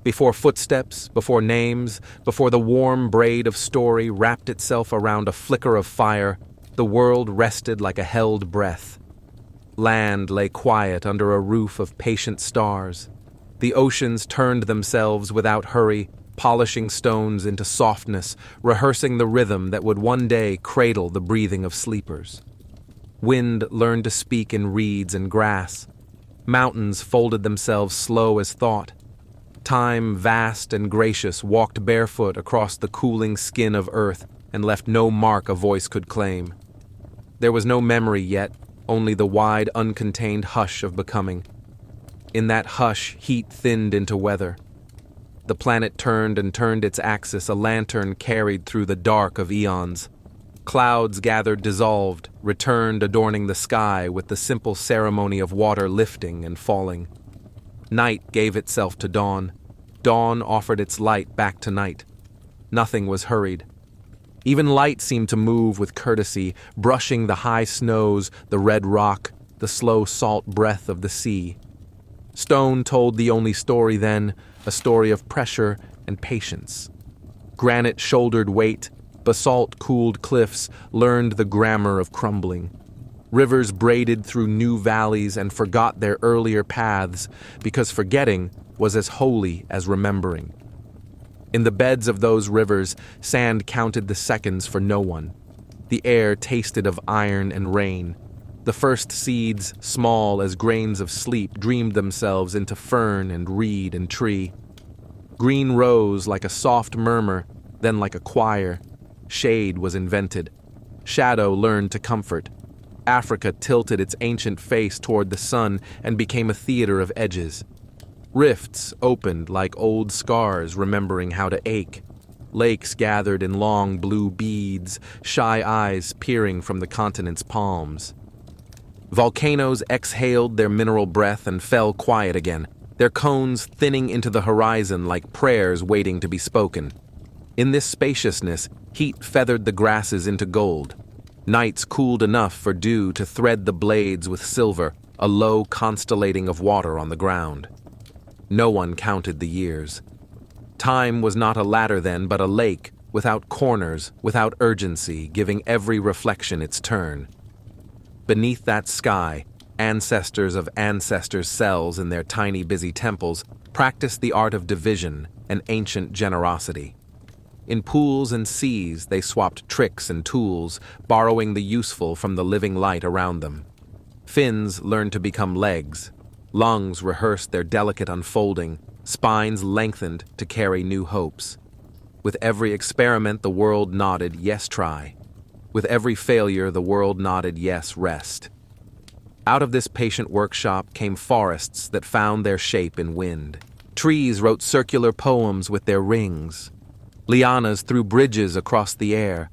Before footsteps, before names, before the warm braid of story wrapped itself around a flicker of fire, the world rested like a held breath. Land lay quiet under a roof of patient stars. The oceans turned themselves without hurry, polishing stones into softness, rehearsing the rhythm that would one day cradle the breathing of sleepers. Wind learned to speak in reeds and grass. Mountains folded themselves slow as thought. Time, vast and gracious, walked barefoot across the cooling skin of earth and left no mark a voice could claim. There was no memory yet, only the wide, uncontained hush of becoming. In that hush, heat thinned into weather. The planet turned and turned its axis, a lantern carried through the dark of eons. Clouds gathered, dissolved, returned, adorning the sky with the simple ceremony of water lifting and falling. Night gave itself to dawn. Dawn offered its light back to night. Nothing was hurried. Even light seemed to move with courtesy, brushing the high snows, the red rock, the slow salt breath of the sea. Stone told the only story then, a story of pressure and patience. Granite shouldered weight, basalt-cooled cliffs learned the grammar of crumbling. Rivers braided through new valleys and forgot their earlier paths because forgetting was as holy as remembering. In the beds of those rivers, sand counted the seconds for no one. The air tasted of iron and rain. The first seeds, small as grains of sleep, dreamed themselves into fern and reed and tree. Green rose like a soft murmur, then like a choir. Shade was invented. Shadow learned to comfort. Africa tilted its ancient face toward the sun and became a theater of edges. Rifts opened like old scars remembering how to ache. Lakes gathered in long blue beads, shy eyes peering from the continent's palms. Volcanoes exhaled their mineral breath and fell quiet again, their cones thinning into the horizon like prayers waiting to be spoken. In this spaciousness, heat feathered the grasses into gold. Nights cooled enough for dew to thread the blades with silver, a low constellating of water on the ground. No one counted the years. Time was not a ladder then, but a lake, without corners, without urgency, giving every reflection its turn. Beneath that sky, ancestors of ancestors' cells in their tiny busy temples practiced the art of division and ancient generosity. In pools and seas, they swapped tricks and tools, borrowing the useful from the living light around them. Fins learned to become legs. Lungs rehearsed their delicate unfolding. Spines lengthened to carry new hopes. With every experiment, the world nodded, yes, try. With every failure, the world nodded, yes, rest. Out of this patient workshop came forests that found their shape in wind. Trees wrote circular poems with their rings. Lianas threw bridges across the air.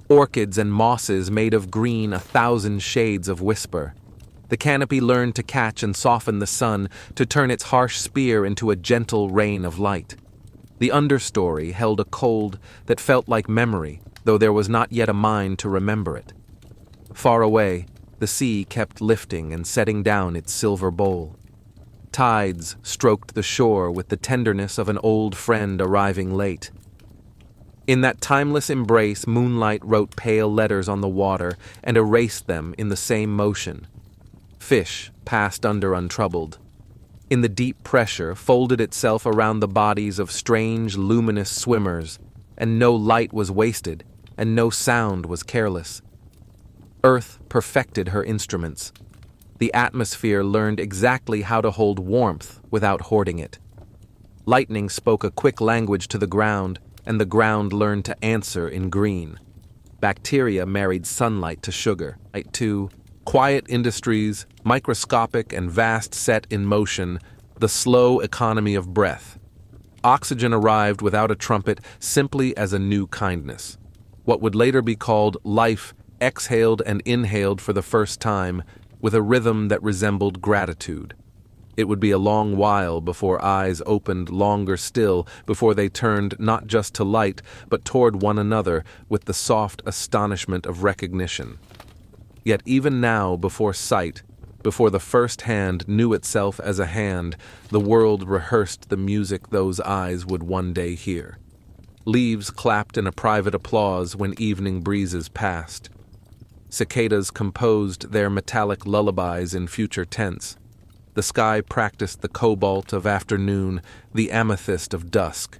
Orchids and mosses made of green 1,000 shades of whisper. The canopy learned to catch and soften the sun, to turn its harsh spear into a gentle rain of light. The understory held a cold that felt like memory, though there was not yet a mind to remember it. Far away, the sea kept lifting and setting down its silver bowl. Tides stroked the shore with the tenderness of an old friend arriving late. In that timeless embrace, moonlight wrote pale letters on the water and erased them in the same motion. Fish passed under untroubled. In the deep pressure, folded itself around the bodies of strange, luminous swimmers, and no light was wasted, and no sound was careless. Earth perfected her instruments. The atmosphere learned exactly how to hold warmth without hoarding it. Lightning spoke a quick language to the ground, and the ground learned to answer in green. Bacteria married sunlight to sugar, to quiet industries, microscopic and vast, set in motion, the slow economy of breath. Oxygen arrived without a trumpet, simply as a new kindness. What would later be called life exhaled and inhaled for the first time, with a rhythm that resembled gratitude. It would be a long while before eyes opened, longer still before they turned not just to light, but toward one another with the soft astonishment of recognition. Yet even now, before sight, Before the first hand knew itself as a hand, the world rehearsed the music those eyes would one day hear. Leaves clapped in a private applause when evening breezes passed. Cicadas composed their metallic lullabies in future tense. The sky practiced the cobalt of afternoon, the amethyst of dusk.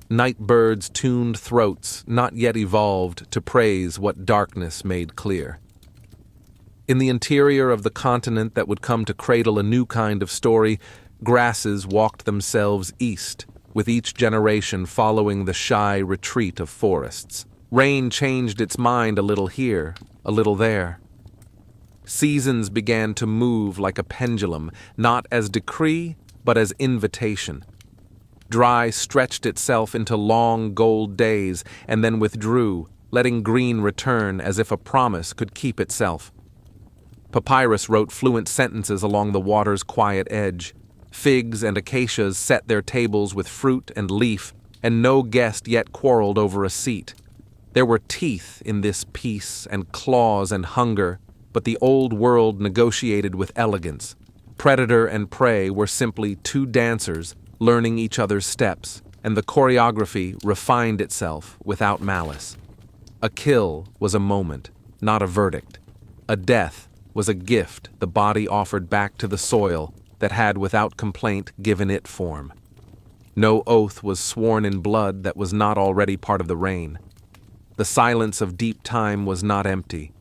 Night birds tuned throats not yet evolved to praise what darkness made clear. In the interior of the continent that would come to cradle a new kind of story, grasses walked themselves east, with each generation following the shy retreat of forests. Rain changed its mind a little here, a little there. Seasons began to move like a pendulum, not as decree, but as invitation. Dry stretched itself into long gold days and then withdrew, letting green return as if a promise could keep itself. Papyrus wrote fluent sentences along the water's quiet edge. Figs and acacias set their tables with fruit and leaf, and no guest yet quarreled over a seat. There were teeth in this peace and claws and hunger, but the old world negotiated with elegance. Predator and prey were simply two dancers learning each other's steps, and the choreography refined itself without malice. A kill was a moment, not a verdict. A death was a gift the body offered back to the soil that had without complaint given it form. No oath was sworn in blood that was not already part of the rain. The silence of deep time was not empty.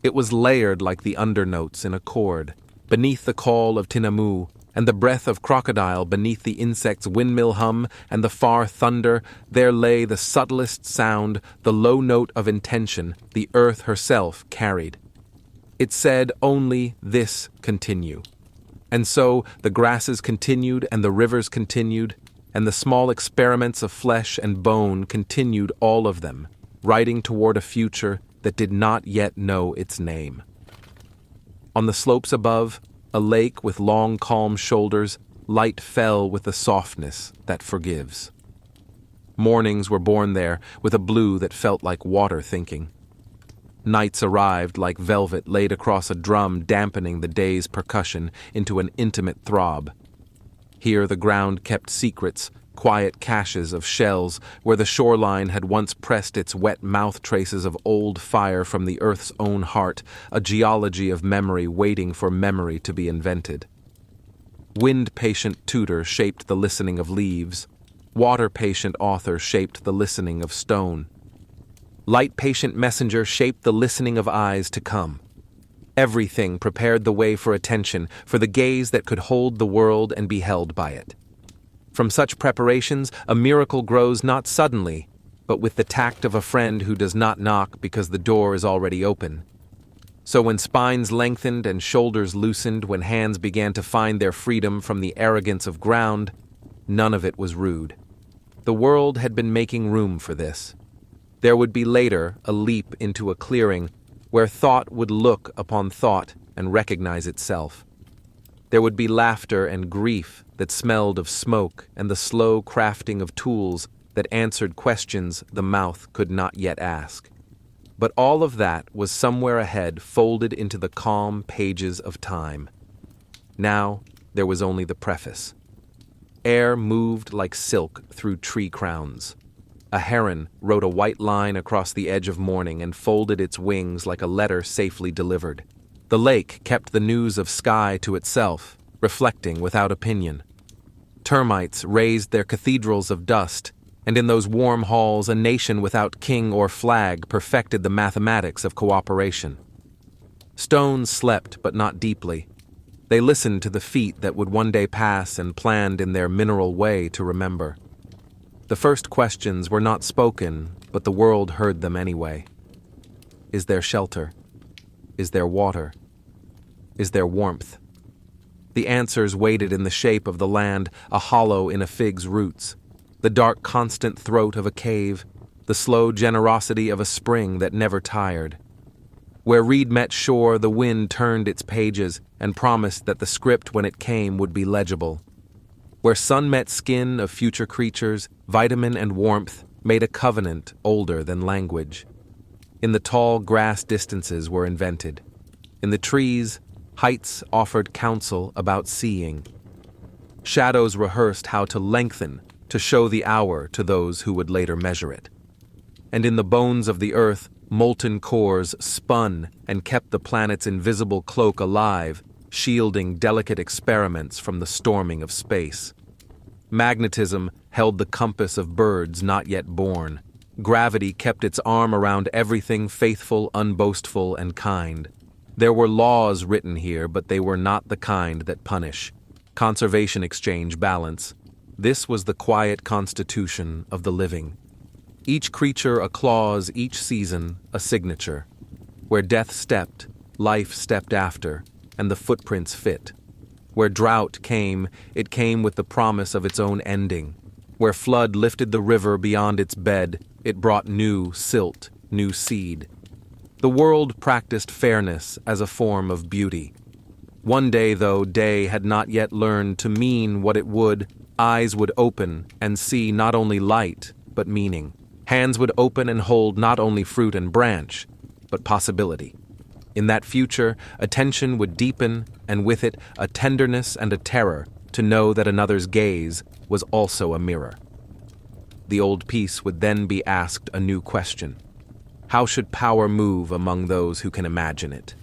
It was layered like the undernotes in a chord. Beneath the call of Tinamu and the breath of crocodile, beneath the insect's windmill hum and the far thunder, there lay the subtlest sound, the low note of intention the earth herself carried. It said only this continue. And so the grasses continued and the rivers continued, and the small experiments of flesh and bone continued, all of them, riding toward a future that did not yet know its name. On the slopes above, a lake with long, calm shoulders, light fell with the softness that forgives. Mornings were born there with a blue that felt like water thinking. Nights arrived like velvet laid across a drum, dampening the day's percussion into an intimate throb. Here the ground kept secrets, quiet caches of shells where the shoreline had once pressed its wet mouth traces of old fire from the earth's own heart, a geology of memory waiting for memory to be invented. Wind-patient tutor shaped the listening of leaves. Water-patient author shaped the listening of stone. Light-patient messenger shaped the listening of eyes to come. Everything prepared the way for attention, for the gaze that could hold the world and be held by it. From such preparations, a miracle grows not suddenly, but with the tact of a friend who does not knock because the door is already open. So when spines lengthened and shoulders loosened, when hands began to find their freedom from the arrogance of ground, none of it was rude. The world had been making room for this. There would be later a leap into a clearing where thought would look upon thought and recognize itself. There would be laughter and grief that smelled of smoke and the slow crafting of tools that answered questions the mouth could not yet ask. But all of that was somewhere ahead, folded into the calm pages of time. Now there was only the preface. Air moved like silk through tree crowns. A heron wrote a white line across the edge of morning and folded its wings like a letter safely delivered. The lake kept the news of sky to itself, reflecting without opinion. Termites raised their cathedrals of dust, and in those warm halls a nation without king or flag perfected the mathematics of cooperation. Stones slept, but not deeply. They listened to the feet that would one day pass and planned in their mineral way to remember. The first questions were not spoken, but the world heard them anyway. Is there shelter? Is there water? Is there warmth? The answers waited in the shape of the land, a hollow in a fig's roots, the dark constant throat of a cave, the slow generosity of a spring that never tired. Where reed met shore, the wind turned its pages and promised that the script when it came would be legible. Where sun met skin of future creatures, vitamin and warmth made a covenant older than language. In the tall grass distances were invented. In the trees, Heights offered counsel about seeing. Shadows rehearsed how to lengthen, to show the hour to those who would later measure it. And in the bones of the earth, molten cores spun and kept the planet's invisible cloak alive, shielding delicate experiments from the storming of space. Magnetism held the compass of birds not yet born. Gravity kept its arm around everything faithful, unboastful, and kind. There were laws written here, but they were not the kind that punish. Conservation, exchange, balance. This was the quiet constitution of the living. Each creature a clause, each season a signature. Where death stepped, life stepped after, and the footprints fit. Where drought came, it came with the promise of its own ending. Where flood lifted the river beyond its bed, it brought new silt, new seed. The world practiced fairness as a form of beauty. One day, though, day had not yet learned to mean what it would, eyes would open and see not only light, but meaning. Hands would open and hold not only fruit and branch, but possibility. In that future, attention would deepen, and with it, a tenderness and a terror to know that another's gaze was also a mirror. The old piece would then be asked a new question. How should power move among those who can imagine it?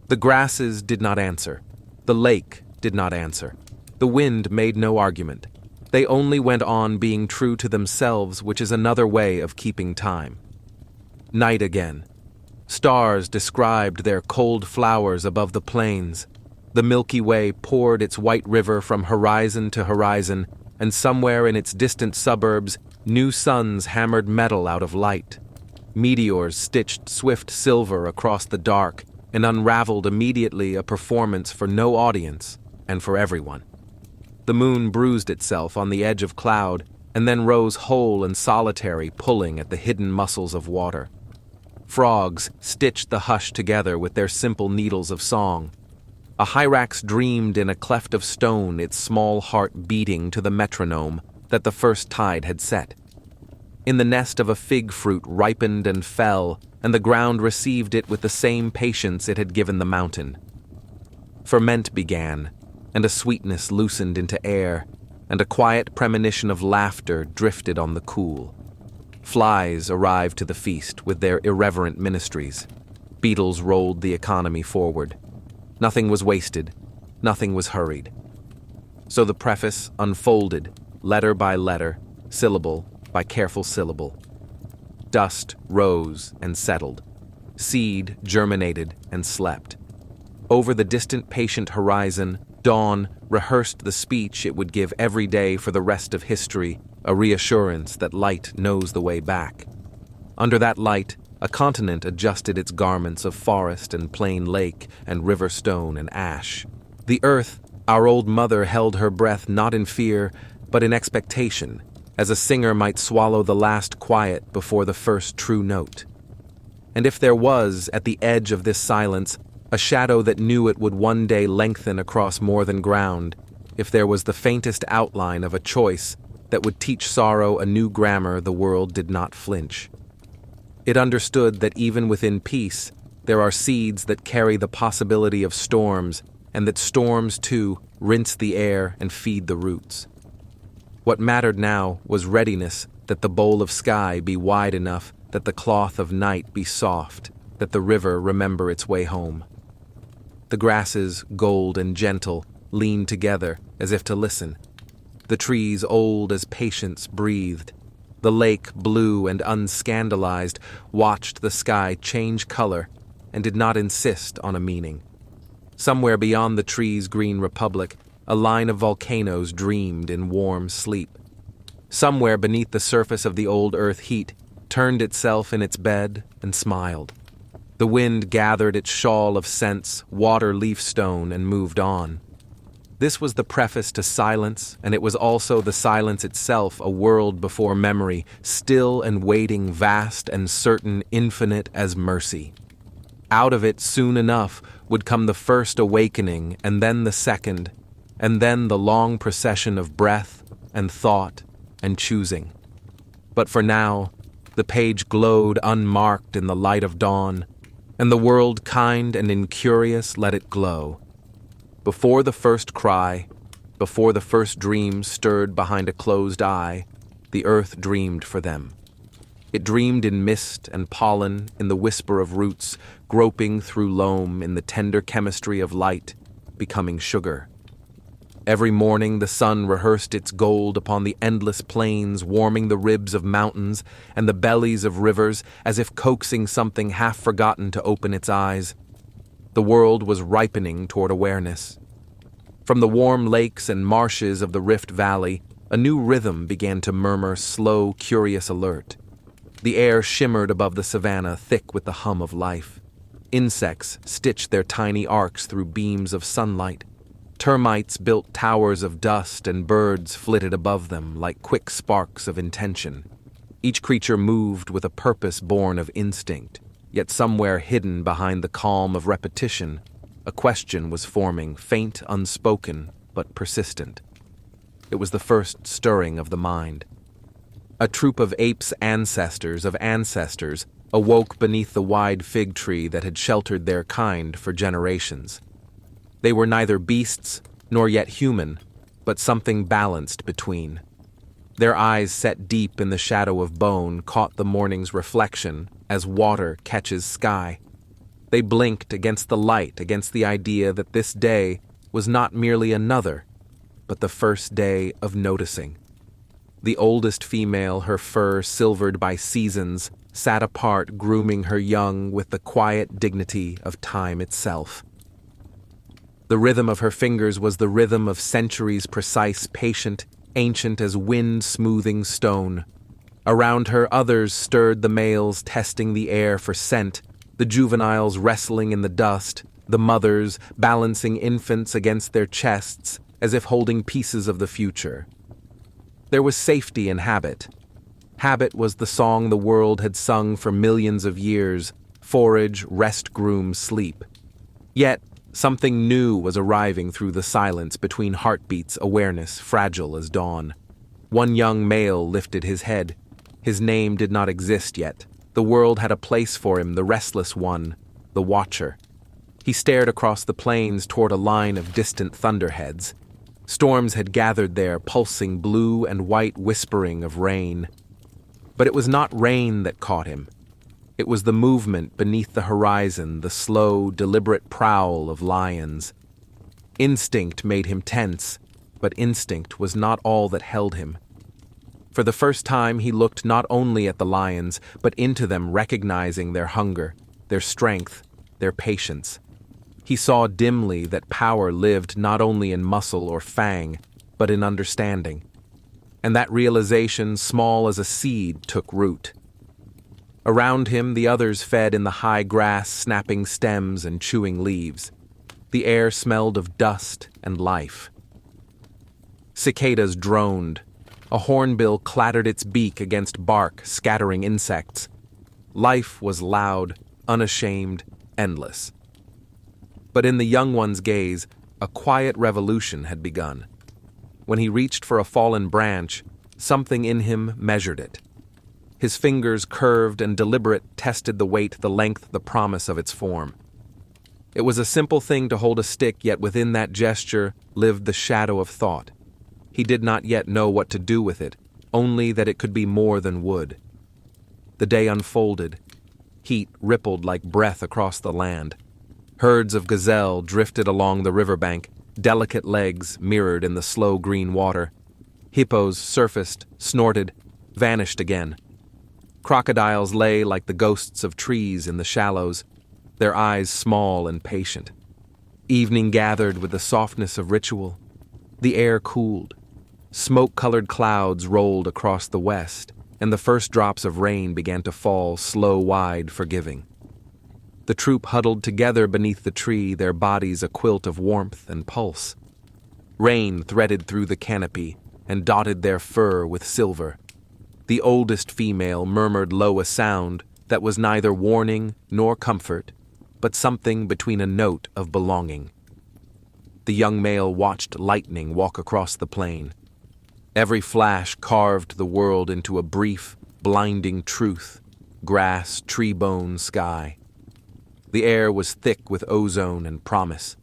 The grasses did not answer. The lake did not answer. The wind made no argument. They only went on being true to themselves, which is another way of keeping time. Night again. Stars described their cold flowers above the plains. The Milky Way poured its white river from horizon to horizon, and somewhere in its distant suburbs, new suns hammered metal out of light. Meteors stitched swift silver across the dark and unraveled immediately, a performance for no audience and for everyone. The moon bruised itself on the edge of cloud and then rose whole and solitary, pulling at the hidden muscles of water. Frogs stitched the hush together with their simple needles of song. A hyrax dreamed in a cleft of stone, its small heart beating to the metronome that the first tide had set. In the nest of a fig fruit ripened and fell, and the ground received it with the same patience it had given the mountain. Ferment began, and a sweetness loosened into air, and a quiet premonition of laughter drifted on the cool. Flies arrived to the feast with their irreverent ministries. Beetles rolled the economy forward. Nothing was wasted, nothing was hurried. So the preface unfolded, letter by letter, syllable by careful syllable. Dust rose and settled. Seed germinated and slept. Over the distant patient horizon, dawn rehearsed the speech it would give every day for the rest of history, a reassurance that light knows the way back. Under that light, a continent adjusted its garments of forest and plain lake and river stone and ash. The earth, our old mother, held her breath not in fear, but in expectation, as a singer might swallow the last quiet before the first true note. And if there was, at the edge of this silence, a shadow that knew it would one day lengthen across more than ground, if there was the faintest outline of a choice that would teach sorrow a new grammar, the world did not flinch. It understood that even within peace, there are seeds that carry the possibility of storms, and that storms, too, rinse the air and feed the roots. What mattered now was readiness, that the bowl of sky be wide enough, that the cloth of night be soft, that the river remember its way home. The grasses, gold and gentle, leaned together as if to listen. The trees, old as patience, breathed. The lake, blue and unscandalized, watched the sky change color and did not insist on a meaning. Somewhere beyond the trees' green republic, a line of volcanoes dreamed in warm sleep. Somewhere beneath the surface of the old earth, heat turned itself in its bed and smiled. The wind gathered its shawl of scents, water, leaf, stone, and moved on. This was the preface to silence, and it was also the silence itself, a world before memory, still and waiting, vast and certain, infinite as mercy. Out of it, soon enough, would come the first awakening, and then the second, and then the long procession of breath and thought and choosing. But for now, the page glowed unmarked in the light of dawn. And the world, kind and incurious, let it glow. Before the first cry, before the first dream stirred behind a closed eye, the earth dreamed for them. It dreamed in mist and pollen, in the whisper of roots, groping through loam, in the tender chemistry of light, becoming sugar. Every morning the sun rehearsed its gold upon the endless plains, warming the ribs of mountains and the bellies of rivers, as if coaxing something half-forgotten to open its eyes. The world was ripening toward awareness. From the warm lakes and marshes of the Rift Valley, a new rhythm began to murmur, slow, curious alert. The air shimmered above the savanna, thick with the hum of life. Insects stitched their tiny arcs through beams of sunlight. Termites built towers of dust, and birds flitted above them like quick sparks of intention. Each creature moved with a purpose born of instinct, yet somewhere hidden behind the calm of repetition, a question was forming, faint, unspoken, but persistent. It was the first stirring of the mind. A troop of apes' ancestors awoke beneath the wide fig tree that had sheltered their kind for generations. They were neither beasts nor yet human, but something balanced between. Their eyes, set deep in the shadow of bone, caught the morning's reflection as water catches sky. They blinked against the light, against the idea that this day was not merely another, but the first day of noticing. The oldest female, her fur silvered by seasons, sat apart, grooming her young with the quiet dignity of time itself. The rhythm of her fingers was the rhythm of centuries, precise, patient, ancient as wind-smoothing stone. Around her others stirred, the males testing the air for scent, the juveniles wrestling in the dust, the mothers balancing infants against their chests as if holding pieces of the future. There was safety in habit. Habit was the song the world had sung for millions of years: forage, rest, groom, sleep. Yet, something new was arriving through the silence between heartbeats, awareness, fragile as dawn. One young male lifted his head. His name did not exist yet. The world had a place for him, the restless one, the watcher. He stared across the plains toward a line of distant thunderheads. Storms had gathered there, pulsing blue and white, whispering of rain. But it was not rain that caught him. It was the movement beneath the horizon, the slow, deliberate prowl of lions. Instinct made him tense, but instinct was not all that held him. For the first time he looked not only at the lions, but into them, recognizing their hunger, their strength, their patience. He saw dimly that power lived not only in muscle or fang, but in understanding. And that realization, small as a seed, took root. Around him the others fed in the high grass, snapping stems and chewing leaves. The air smelled of dust and life. Cicadas droned. A hornbill clattered its beak against bark, scattering insects. Life was loud, unashamed, endless. But in the young one's gaze, a quiet revolution had begun. When he reached for a fallen branch, something in him measured it. His fingers, curved and deliberate, tested the weight, the length, the promise of its form. It was a simple thing to hold a stick, yet within that gesture lived the shadow of thought. He did not yet know what to do with it, only that it could be more than wood. The day unfolded. Heat rippled like breath across the land. Herds of gazelle drifted along the riverbank, delicate legs mirrored in the slow green water. Hippos surfaced, snorted, vanished again. Crocodiles lay like the ghosts of trees in the shallows, their eyes small and patient. Evening gathered with the softness of ritual. The air cooled. Smoke-colored clouds rolled across the west, and the first drops of rain began to fall, slow-wide, forgiving. The troop huddled together beneath the tree, their bodies a quilt of warmth and pulse. Rain threaded through the canopy and dotted their fur with silver. The oldest female murmured low a sound that was neither warning nor comfort, but something between a note of belonging. The young male watched lightning walk across the plain. Every flash carved the world into a brief, blinding truth: grass, tree bone, sky. The air was thick with ozone and promise.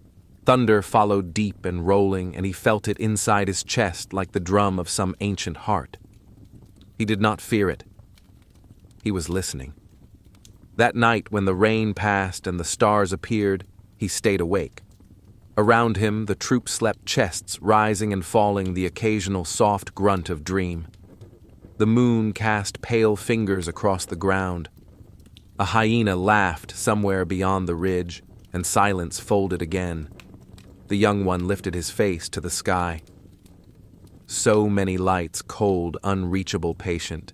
Thunder followed deep and rolling, and he felt it inside his chest like the drum of some ancient heart. He did not fear it. He was listening. That night, when the rain passed and the stars appeared, he stayed awake. Around him, the troop slept, chests rising and falling, the occasional soft grunt of dream. The moon cast pale fingers across the ground. A hyena laughed somewhere beyond the ridge, and silence folded again. The young one lifted his face to the sky. So many lights, cold, unreachable, patient.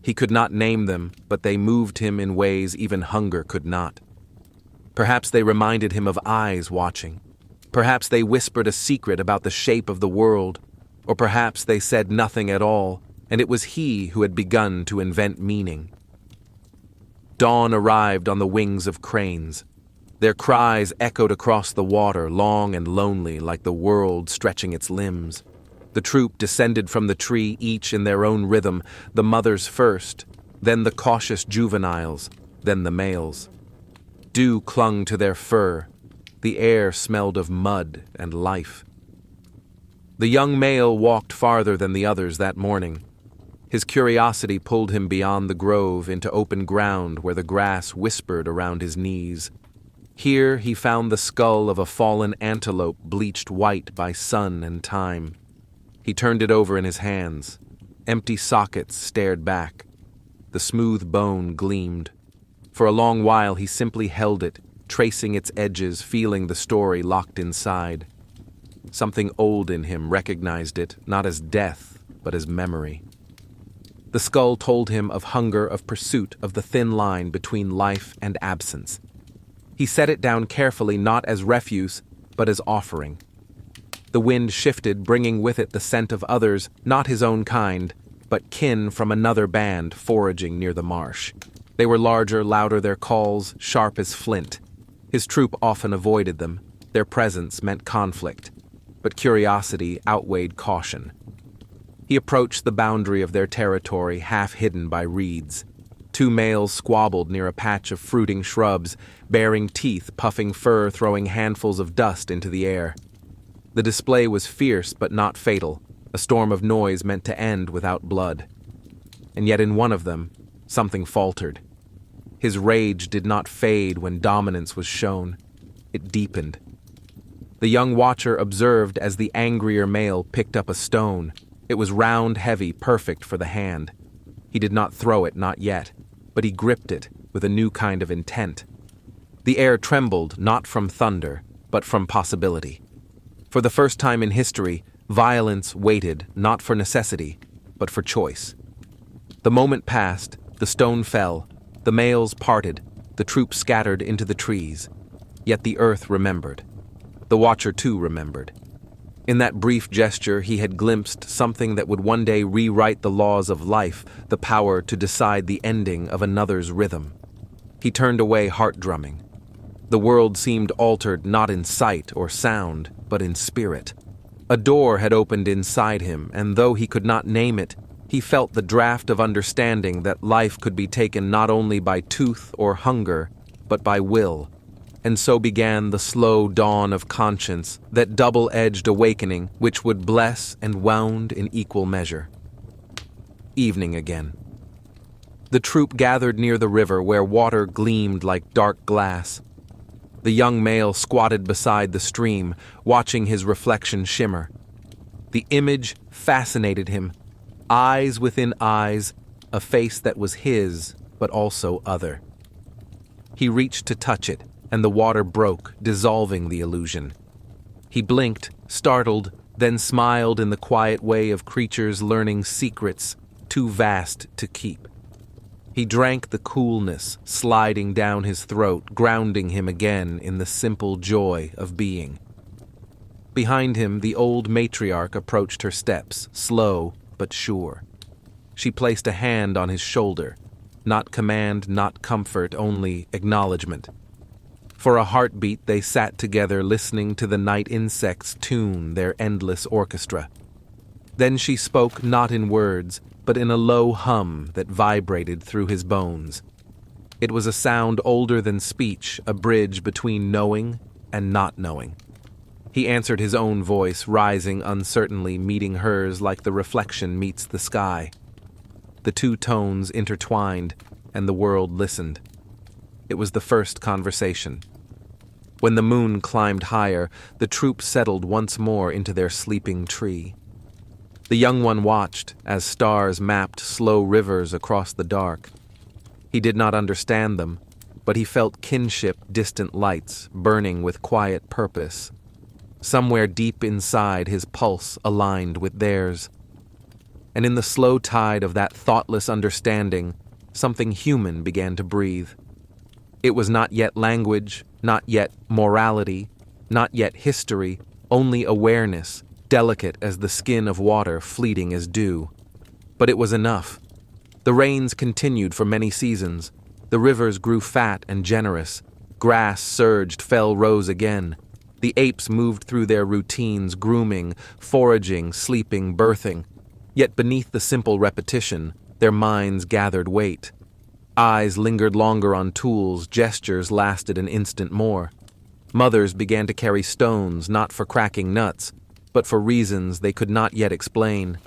He could not name them, but they moved him in ways even hunger could not. Perhaps they reminded him of eyes watching. Perhaps they whispered a secret about the shape of the world, or perhaps they said nothing at all, and it was he who had begun to invent meaning. Dawn arrived on the wings of cranes. Their cries echoed across the water, long and lonely, like the world stretching its limbs. The troop descended from the tree, each in their own rhythm, the mothers first, then the cautious juveniles, then the males. Dew clung to their fur. The air smelled of mud and life. The young male walked farther than the others that morning. His curiosity pulled him beyond the grove into open ground where the grass whispered around his knees. Here he found the skull of a fallen antelope bleached white by sun and time. He turned it over in his hands. Empty sockets stared back. The smooth bone gleamed. For a long while he simply held it, tracing its edges, feeling the story locked inside. Something old in him recognized it, not as death, but as memory. The skull told him of hunger, of pursuit, of the thin line between life and absence. He set it down carefully, not as refuse, but as offering. The wind shifted, bringing with it the scent of others, not his own kind, but kin from another band foraging near the marsh. They were larger, louder, their calls sharp as flint. His troop often avoided them. Their presence meant conflict, but curiosity outweighed caution. He approached the boundary of their territory, half hidden by reeds. Two males squabbled near a patch of fruiting shrubs, baring teeth, puffing fur, throwing handfuls of dust into the air. The display was fierce but not fatal, a storm of noise meant to end without blood. And yet in one of them, something faltered. His rage did not fade when dominance was shown. It deepened. The young watcher observed as the angrier male picked up a stone. It was round, heavy, perfect for the hand. He did not throw it, not yet, but he gripped it with a new kind of intent. The air trembled, not from thunder, but from possibility. For the first time in history, violence waited, not for necessity, but for choice. The moment passed, the stone fell, the males parted, the troop scattered into the trees. Yet the earth remembered. The watcher too remembered. In that brief gesture he had glimpsed something that would one day rewrite the laws of life, the power to decide the ending of another's rhythm. He turned away, heart-drumming. The world seemed altered not in sight or sound, but in spirit. A door had opened inside him, and though he could not name it, he felt the draft of understanding that life could be taken not only by tooth or hunger, but by will. And so began the slow dawn of conscience, that double-edged awakening which would bless and wound in equal measure. Evening again. The troop gathered near the river where water gleamed like dark glass. The young male squatted beside the stream, watching his reflection shimmer. The image fascinated him. Eyes within eyes, a face that was his, but also other. He reached to touch it, and the water broke, dissolving the illusion. He blinked, startled, then smiled in the quiet way of creatures learning secrets too vast to keep. He drank the coolness sliding down his throat, grounding him again in the simple joy of being. Behind him, the old matriarch approached her steps, slow but sure. She placed a hand on his shoulder, not command, not comfort, only acknowledgement. For a heartbeat they sat together, listening to the night insects tune their endless orchestra. Then she spoke not in words, but in a low hum that vibrated through his bones. It was a sound older than speech, a bridge between knowing and not knowing. He answered his own voice, rising uncertainly, meeting hers like the reflection meets the sky. The two tones intertwined, and the world listened. It was the first conversation. When the moon climbed higher, the troop settled once more into their sleeping tree. The young one watched as stars mapped slow rivers across the dark. He did not understand them, but he felt kinship, distant lights, burning with quiet purpose. Somewhere deep inside, his pulse aligned with theirs. And in the slow tide of that thoughtless understanding, something human began to breathe. It was not yet language, not yet morality, not yet history, only awareness, delicate as the skin of water, fleeting as dew. But it was enough. The rains continued for many seasons. The rivers grew fat and generous. Grass surged, fell, rose again. The apes moved through their routines, grooming, foraging, sleeping, birthing. Yet beneath the simple repetition, their minds gathered weight. Eyes lingered longer on tools, gestures lasted an instant more. Mothers began to carry stones, not for cracking nuts, but for reasons they could not yet explain.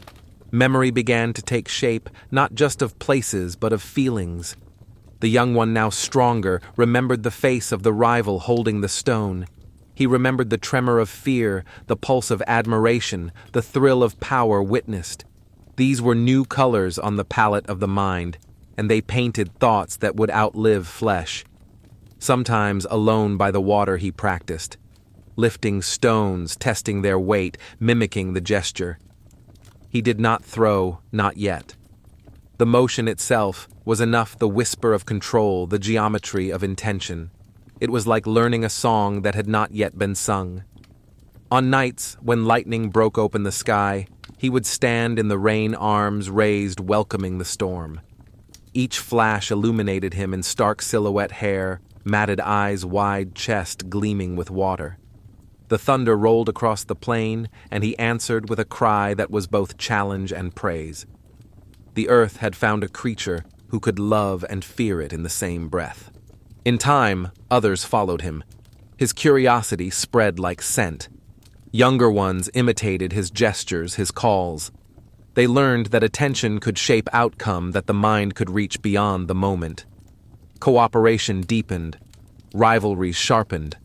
Memory began to take shape, not just of places, but of feelings. The young one, now stronger, remembered the face of the rival holding the stone. He remembered the tremor of fear, the pulse of admiration, the thrill of power witnessed. These were new colors on the palette of the mind, and they painted thoughts that would outlive flesh. Sometimes alone by the water he practiced, lifting stones, testing their weight, mimicking the gesture. He did not throw, not yet. The motion itself was enough, the whisper of control, the geometry of intention. It was like learning a song that had not yet been sung. On nights when lightning broke open the sky, he would stand in the rain, arms raised, welcoming the storm. Each flash illuminated him in stark silhouette, hair, matted eyes, wide chest gleaming with water. The thunder rolled across the plain, and he answered with a cry that was both challenge and praise. The earth had found a creature who could love and fear it in the same breath. In time, others followed him. His curiosity spread like scent. Younger ones imitated his gestures, his calls. They learned that attention could shape outcome, that the mind could reach beyond the moment. Cooperation deepened. Rivalries sharpened.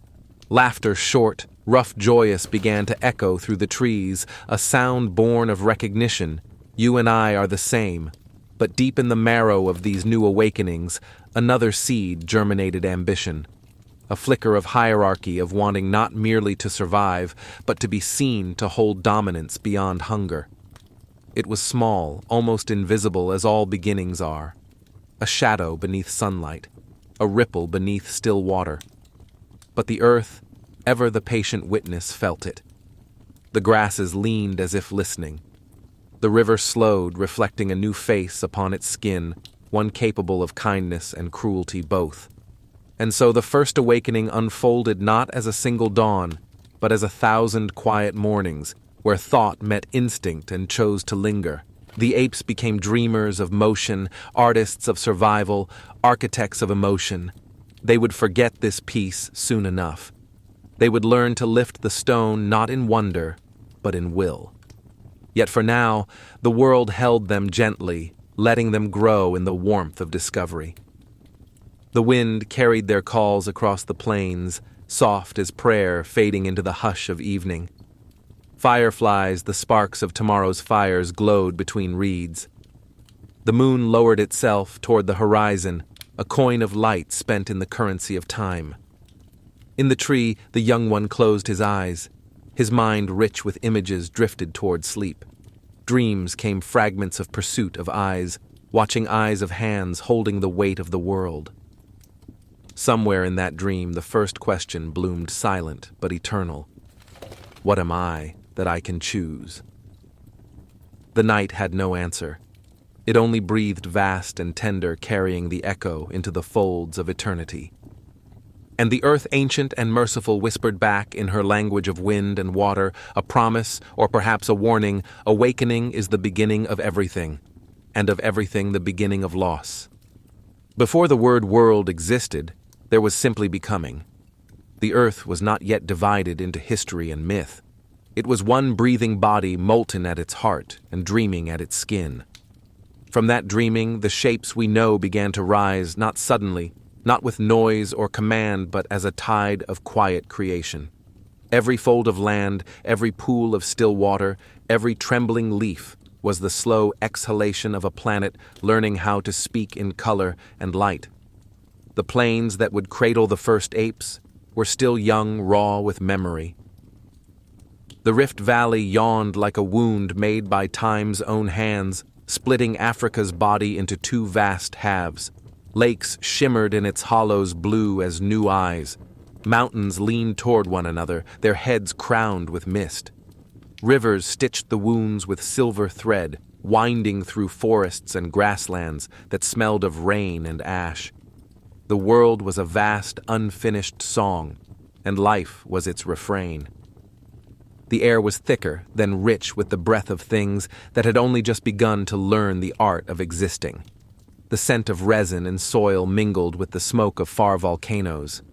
Laughter short, rough, joyous began to echo through the trees, a sound born of recognition. You and I are the same. But deep in the marrow of these new awakenings, another seed germinated ambition. A flicker of hierarchy, of wanting not merely to survive, but to be seen, to hold dominance beyond hunger. It was small, almost invisible, as all beginnings are. A shadow beneath sunlight, a ripple beneath still water. But the earth, ever the patient witness, felt it. The grasses leaned as if listening. The river slowed, reflecting a new face upon its skin, one capable of kindness and cruelty both. And so the first awakening unfolded not as a single dawn, but as 1,000 quiet mornings, where thought met instinct and chose to linger. The apes became dreamers of motion, artists of survival, architects of emotion. They would forget this peace soon enough. They would learn to lift the stone not in wonder, but in will. Yet for now, the world held them gently, letting them grow in the warmth of discovery. The wind carried their calls across the plains, soft as prayer fading into the hush of evening. Fireflies, the sparks of tomorrow's fires, glowed between reeds. The moon lowered itself toward the horizon, a coin of light spent in the currency of time. In the tree, the young one closed his eyes. His mind, rich with images, drifted toward sleep. Dreams came, fragments of pursuit of eyes, watching eyes of hands holding the weight of the world. Somewhere in that dream, the first question bloomed, silent but eternal. What am I that I can choose? The night had no answer. It only breathed vast and tender, carrying the echo into the folds of eternity. And the earth, ancient and merciful, whispered back in her language of wind and water, a promise, or perhaps a warning: awakening is the beginning of everything, and of everything the beginning of loss. Before the word world existed, there was simply becoming. The earth was not yet divided into history and myth. It was one breathing body molten at its heart and dreaming at its skin. From that dreaming, the shapes we know began to rise, not suddenly, not with noise or command, but as a tide of quiet creation. Every fold of land, every pool of still water, every trembling leaf was the slow exhalation of a planet learning how to speak in color and light. The plains that would cradle the first apes were still young, raw with memory. The Rift Valley yawned like a wound made by time's own hands, splitting Africa's body into two vast halves. Lakes shimmered in its hollows blue as new eyes. Mountains leaned toward one another, their heads crowned with mist. Rivers stitched the wounds with silver thread, winding through forests and grasslands that smelled of rain and ash. The world was a vast, unfinished song, and life was its refrain. The air was thicker, then rich with the breath of things that had only just begun to learn the art of existing. The scent of resin and soil mingled with the smoke of far volcanoes.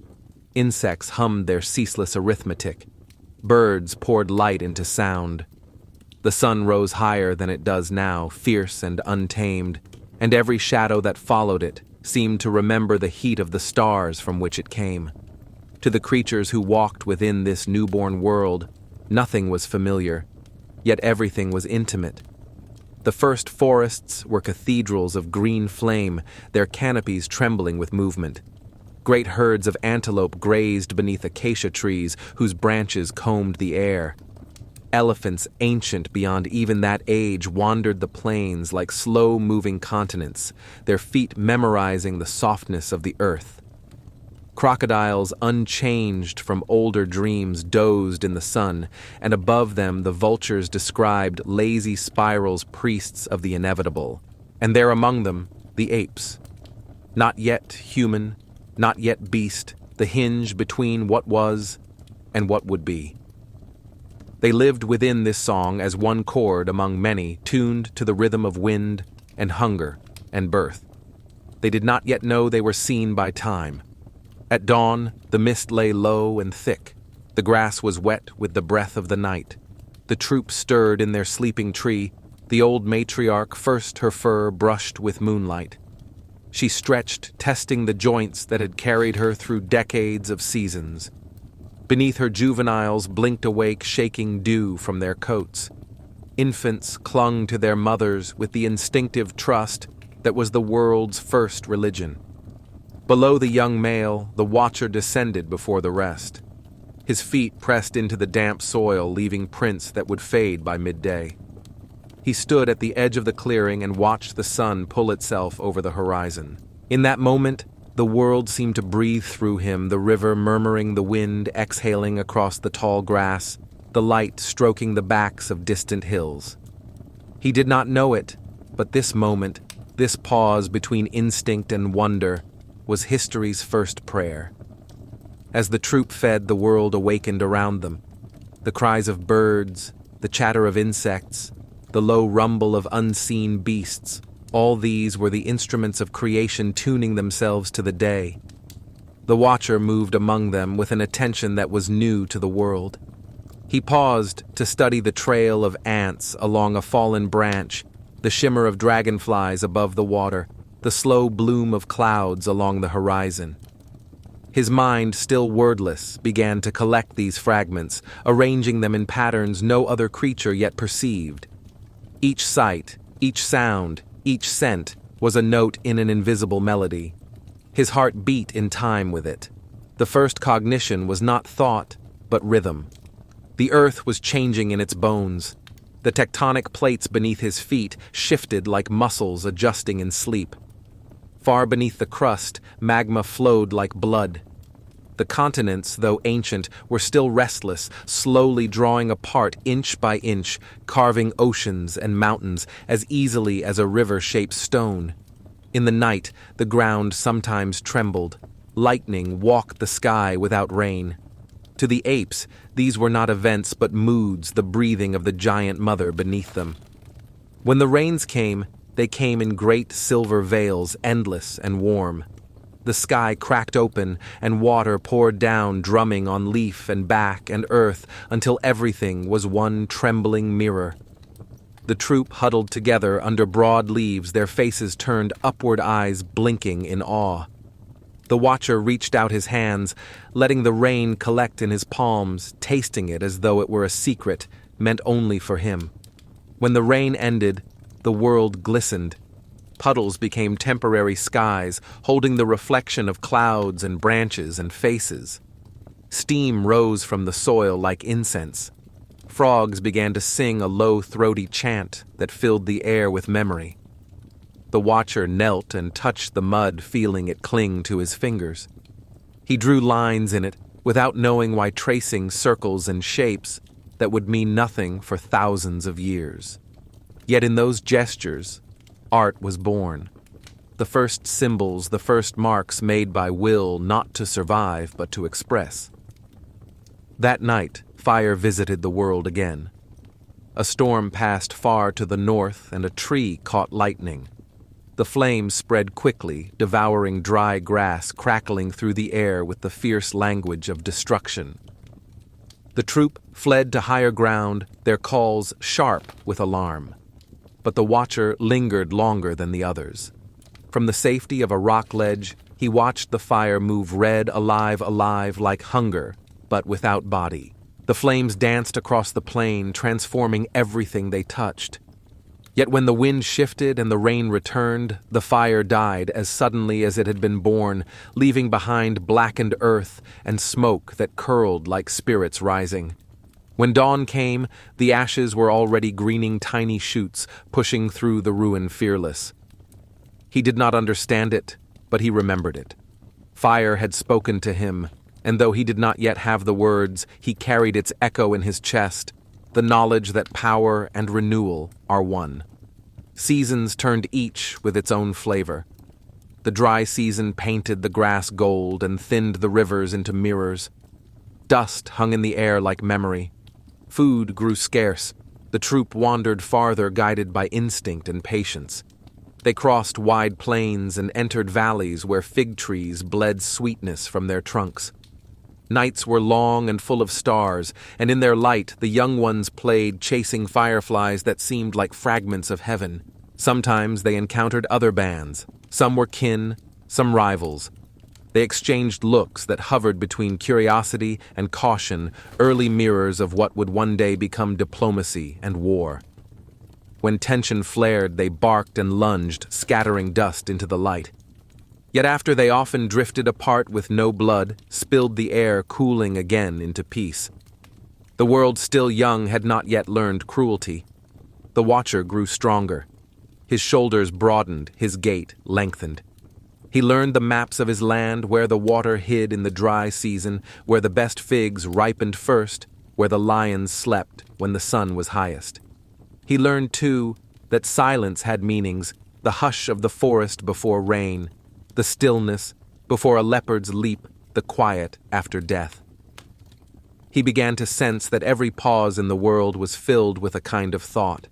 Insects hummed their ceaseless arithmetic. Birds poured light into sound. The sun rose higher than it does now, fierce and untamed, and every shadow that followed it seemed to remember the heat of the stars from which it came. To the creatures who walked within this newborn world, nothing was familiar, yet everything was intimate. The first forests were cathedrals of green flame, their canopies trembling with movement. Great herds of antelope grazed beneath acacia trees whose branches combed the air. Elephants ancient beyond even that age wandered the plains like slow-moving continents, their feet memorizing the softness of the earth. Crocodiles unchanged from older dreams dozed in the sun, and above them the vultures described lazy spirals, priests of the inevitable. And there among them, the apes. Not yet human, not yet beast, the hinge between what was and what would be. They lived within this song as one chord among many, tuned to the rhythm of wind and hunger and birth. They did not yet know they were seen by time. At dawn, the mist lay low and thick. The grass was wet with the breath of the night. The troop stirred in their sleeping tree. The old matriarch first her fur brushed with moonlight. She stretched, testing the joints that had carried her through decades of seasons. Beneath her juveniles blinked awake, shaking dew from their coats. Infants clung to their mothers with the instinctive trust that was the world's first religion. Below the young male, the watcher descended before the rest. His feet pressed into the damp soil, leaving prints that would fade by midday. He stood at the edge of the clearing and watched the sun pull itself over the horizon. In that moment, the world seemed to breathe through him, the river murmuring, the wind exhaling across the tall grass, the light stroking the backs of distant hills. He did not know it, but this moment, this pause between instinct and wonder, was history's first prayer. As the troop fed, the world awakened around them. The cries of birds, the chatter of insects, the low rumble of unseen beasts, all these were the instruments of creation tuning themselves to the day. The watcher moved among them with an attention that was new to the world. He paused to study the trail of ants along a fallen branch, the shimmer of dragonflies above the water, the slow bloom of clouds along the horizon. His mind, still wordless, began to collect these fragments, arranging them in patterns no other creature yet perceived. Each sight, each sound, each scent was a note in an invisible melody. His heart beat in time with it. The first cognition was not thought, but rhythm. The earth was changing in its bones. The tectonic plates beneath his feet shifted like muscles adjusting in sleep. Far beneath the crust, magma flowed like blood. The continents, though ancient, were still restless, slowly drawing apart inch by inch, carving oceans and mountains as easily as a river shapes stone. In the night, the ground sometimes trembled. Lightning walked the sky without rain. To the apes, these were not events but moods, the breathing of the giant mother beneath them. When the rains came, They came in great silver veils, endless and warm. The sky cracked open, and water poured down, drumming on leaf and back and earth, until everything was one trembling mirror. The troop huddled together under broad leaves, their faces turned, upward eyes blinking in awe. The watcher reached out his hands, letting the rain collect in his palms, tasting it as though it were a secret meant only for him. When the rain ended, the world glistened. Puddles became temporary skies, holding the reflection of clouds and branches and faces. Steam rose from the soil like incense. Frogs began to sing a low, throaty chant that filled the air with memory. The watcher knelt and touched the mud, feeling it cling to his fingers. He drew lines in it, without knowing why, tracing circles and shapes that would mean nothing for thousands of years. Yet in those gestures, art was born. The first symbols, the first marks made by will not to survive but to express. That night, fire visited the world again. A storm passed far to the north, and a tree caught lightning. The flames spread quickly, devouring dry grass, crackling through the air with the fierce language of destruction. The troop fled to higher ground, their calls sharp with alarm. But the watcher lingered longer than the others. From the safety of a rock ledge, he watched the fire move red, alive like hunger, but without body. The flames danced across the plain, transforming everything they touched. Yet when the wind shifted and the rain returned, the fire died as suddenly as it had been born, leaving behind blackened earth and smoke that curled like spirits rising. When dawn came, the ashes were already greening tiny shoots, pushing through the ruin fearless. He did not understand it, but he remembered it. Fire had spoken to him, and though he did not yet have the words, he carried its echo in his chest, the knowledge that power and renewal are one. Seasons turned each with its own flavor. The dry season painted the grass gold and thinned the rivers into mirrors. Dust hung in the air like memory. Food grew scarce. The troop wandered farther, guided by instinct and patience. They crossed wide plains and entered valleys where fig trees bled sweetness from their trunks. Nights were long and full of stars, and in their light the young ones played, chasing fireflies that seemed like fragments of heaven. Sometimes they encountered other bands. Some were kin, some rivals. They exchanged looks that hovered between curiosity and caution, early mirrors of what would one day become diplomacy and war. When tension flared, they barked and lunged, scattering dust into the light. Yet after they often drifted apart with no blood, spilled the air, cooling again into peace. The world still young had not yet learned cruelty. The watcher grew stronger. His shoulders broadened, his gait lengthened. He learned the maps of his land, where the water hid in the dry season, where the best figs ripened first, where the lions slept when the sun was highest. He learned, too, that silence had meanings, the hush of the forest before rain, the stillness before a leopard's leap, the quiet after death. He began to sense that every pause in the world was filled with a kind of thought.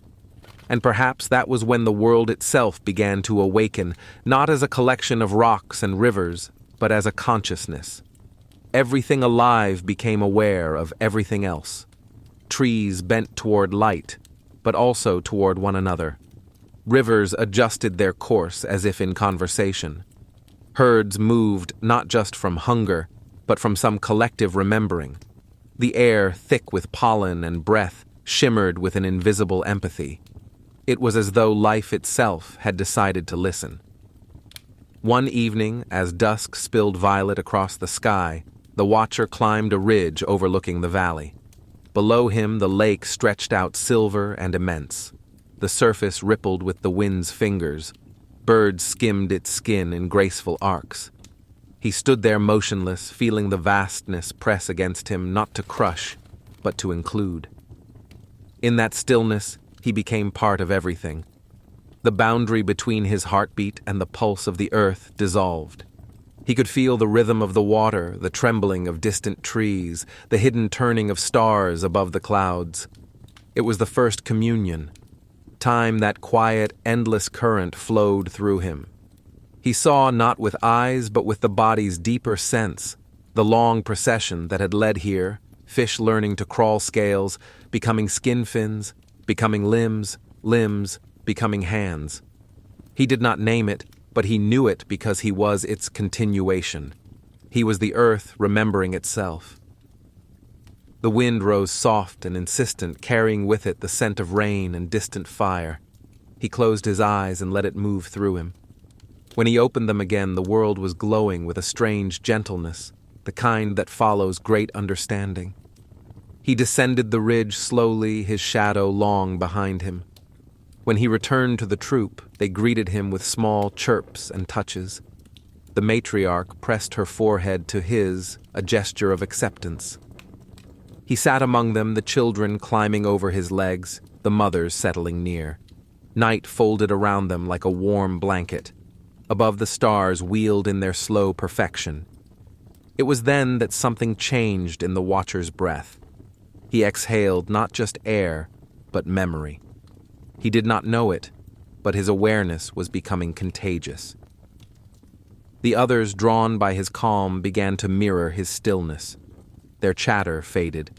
And perhaps that was when the world itself began to awaken, not as a collection of rocks and rivers, but as a consciousness. Everything alive became aware of everything else. Trees bent toward light, but also toward one another. Rivers adjusted their course as if in conversation. Herds moved not just from hunger, but from some collective remembering. The air, thick with pollen and breath, shimmered with an invisible empathy. It was as though life itself had decided to listen. One evening, as dusk spilled violet across the sky, the watcher climbed a ridge overlooking the valley. Below him, the lake stretched out silver and immense. The surface rippled with the wind's fingers. Birds skimmed its skin in graceful arcs. He stood there motionless, feeling the vastness press against him, not to crush, but to include. In that stillness, he became part of everything. The boundary between his heartbeat and the pulse of the earth dissolved. He could feel the rhythm of the water, the trembling of distant trees, the hidden turning of stars above the clouds. It was the first communion. Time, that quiet, endless current, flowed through him. He saw not with eyes but with the body's deeper sense, the long procession that had led here, fish learning to crawl scales, becoming skin fins, becoming limbs, limbs, becoming hands. He did not name it, but he knew it because he was its continuation. He was the earth remembering itself. The wind rose soft and insistent, carrying with it the scent of rain and distant fire. He closed his eyes and let it move through him. When he opened them again, the world was glowing with a strange gentleness, the kind that follows great understanding. He descended the ridge slowly, his shadow long behind him. When he returned to the troop, they greeted him with small chirps and touches. The matriarch pressed her forehead to his, a gesture of acceptance. He sat among them, the children climbing over his legs, the mothers settling near. Night folded around them like a warm blanket. Above the stars wheeled in their slow perfection. It was then that something changed in the watcher's breath. He exhaled not just air, but memory. He did not know it, but his awareness was becoming contagious. The others, drawn by his calm, began to mirror his stillness. Their chatter faded.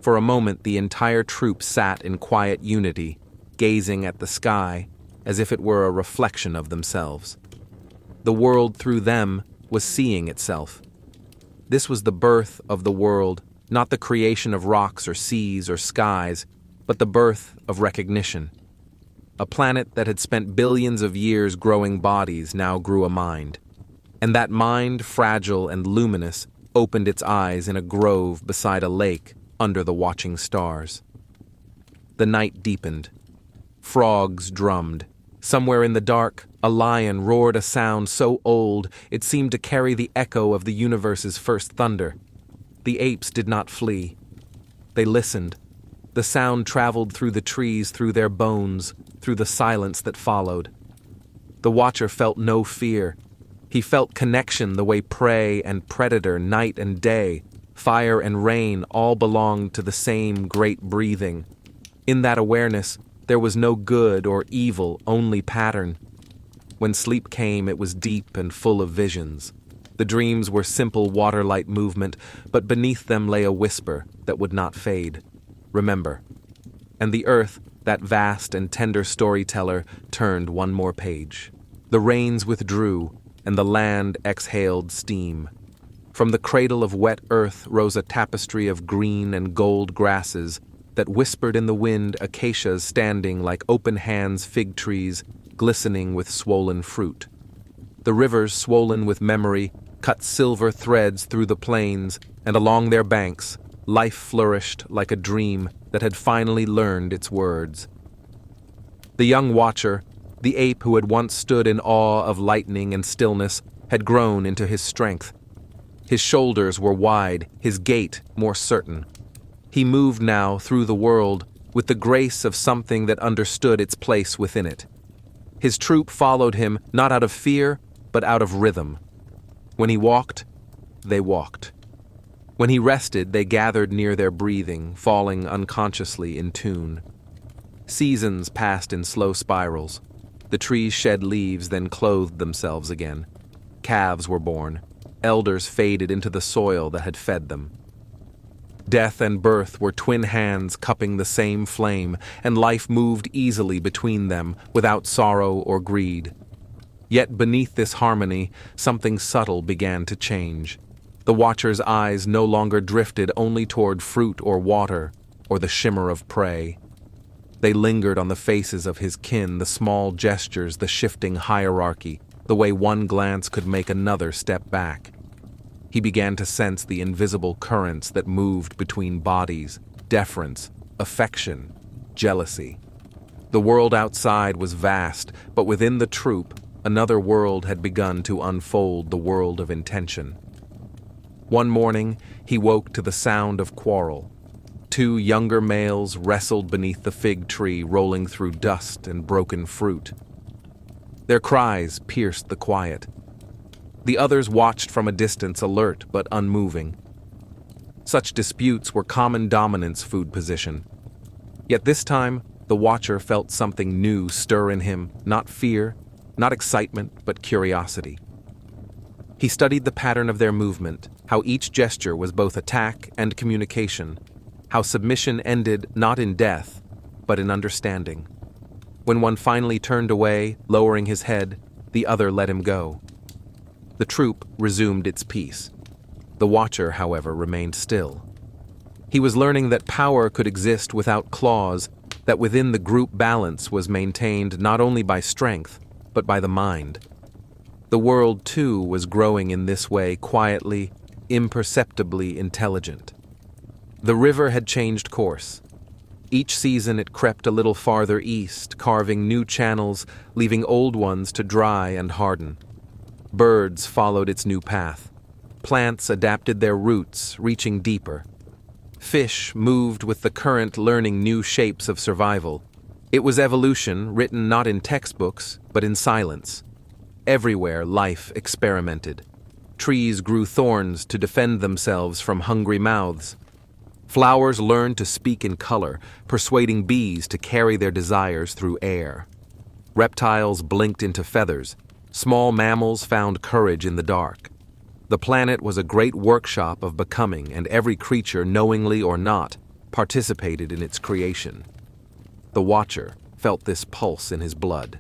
For a moment, the entire troop sat in quiet unity, gazing at the sky as if it were a reflection of themselves. The world through them was seeing itself. This was the birth of the world, not the creation of rocks or seas or skies, but the birth of recognition. A planet that had spent billions of years growing bodies now grew a mind. And that mind, fragile and luminous, opened its eyes in a grove beside a lake under the watching stars. The night deepened. Frogs drummed. Somewhere in the dark, a lion roared a sound so old it seemed to carry the echo of the universe's first thunder. The apes did not flee. They listened. The sound traveled through the trees, through their bones, through the silence that followed. The watcher felt no fear. He felt connection the way prey and predator, night and day, fire and rain all belonged to the same great breathing. In that awareness, there was no good or evil, only pattern. When sleep came, it was deep and full of visions. The dreams were simple water-light movement, but beneath them lay a whisper that would not fade. Remember. And the earth, that vast and tender storyteller, turned one more page. The rains withdrew, and the land exhaled steam. From the cradle of wet earth rose a tapestry of green and gold grasses that whispered in the wind, acacias standing like open hands, fig trees, glistening with swollen fruit. The rivers, swollen with memory, cut silver threads through the plains, and along their banks, life flourished like a dream that had finally learned its words. The young watcher, the ape who had once stood in awe of lightning and stillness, had grown into his strength. His shoulders were wide, his gait more certain. He moved now through the world with the grace of something that understood its place within it. His troop followed him not out of fear, but out of rhythm. When he walked, they walked. When he rested, they gathered near their breathing, falling unconsciously in tune. Seasons passed in slow spirals. The trees shed leaves, then clothed themselves again. Calves were born. Elders faded into the soil that had fed them. Death and birth were twin hands cupping the same flame, and life moved easily between them without sorrow or greed. Yet beneath this harmony, something subtle began to change. The watcher's eyes no longer drifted only toward fruit or water, or the shimmer of prey. They lingered on the faces of his kin, the small gestures, the shifting hierarchy, the way one glance could make another step back. He began to sense the invisible currents that moved between bodies, deference, affection, jealousy. The world outside was vast, but within the troop, another world had begun to unfold, the world of intention. One morning, he woke to the sound of quarrel. Two younger males wrestled beneath the fig tree, rolling through dust and broken fruit. Their cries pierced the quiet. The others watched from a distance, alert but unmoving. Such disputes were common dominance food position. Yet this time, The watcher felt something new stir in him, not fear, not excitement, but curiosity. He studied the pattern of their movement, how each gesture was both attack and communication, how submission ended not in death, but in understanding. When one finally turned away, lowering his head, the other let him go. The troop resumed its peace. The watcher, however, remained still. He was learning that power could exist without claws, that within the group balance was maintained not only by strength, but by the mind. The world, too, was growing in this way, quietly, imperceptibly intelligent. The river had changed course. Each season it crept a little farther east, carving new channels, leaving old ones to dry and harden. Birds followed its new path. Plants adapted their roots, reaching deeper. Fish moved with the current, learning new shapes of survival. It was evolution written not in textbooks, but in silence. Everywhere life experimented. Trees grew thorns to defend themselves from hungry mouths. Flowers learned to speak in color, persuading bees to carry their desires through air. Reptiles blinked into feathers. Small mammals found courage in the dark. The planet was a great workshop of becoming, and every creature, knowingly or not, participated in its creation. The watcher felt this pulse in his blood.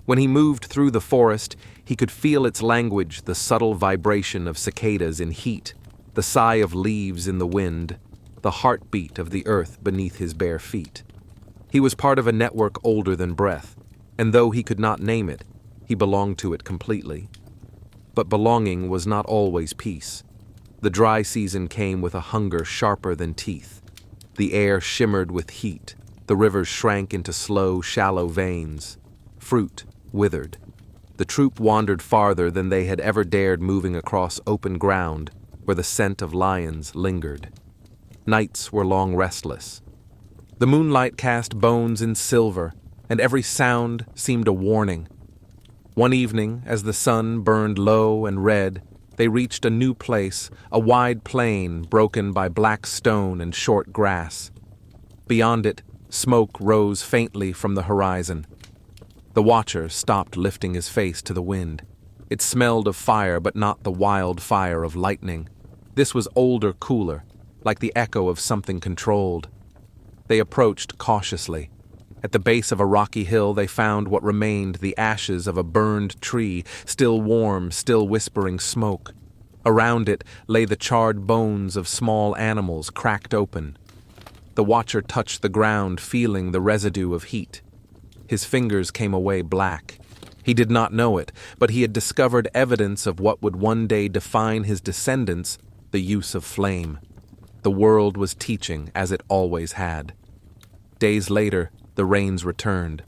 When he moved through the forest, he could feel its language, the subtle vibration of cicadas in heat, the sigh of leaves in the wind, the heartbeat of the earth beneath his bare feet. He was part of a network older than breath, and though he could not name it, he belonged to it completely. But belonging was not always peace. The dry season came with a hunger sharper than teeth. The air shimmered with heat. The rivers shrank into slow, shallow veins. Fruit withered. The troop wandered farther than they had ever dared, moving across open ground where the scent of lions lingered. Nights were long restless. The moonlight cast bones in silver, and every sound seemed a warning. One evening, as the sun burned low and red, they reached a new place, a wide plain broken by black stone and short grass. Beyond it, smoke rose faintly from the horizon. The watcher stopped, lifting his face to the wind. It smelled of fire, but not the wild fire of lightning. This was older, cooler, like the echo of something controlled. They approached cautiously. At the base of a rocky hill, they found what remained, the ashes of a burned tree, still warm, still whispering smoke. Around it lay the charred bones of small animals cracked open. The watcher touched the ground, feeling the residue of heat. His fingers came away black. He did not know it, but he had discovered evidence of what would one day define his descendants, the use of flame. The world was teaching, as it always had. Days later, the rains returned.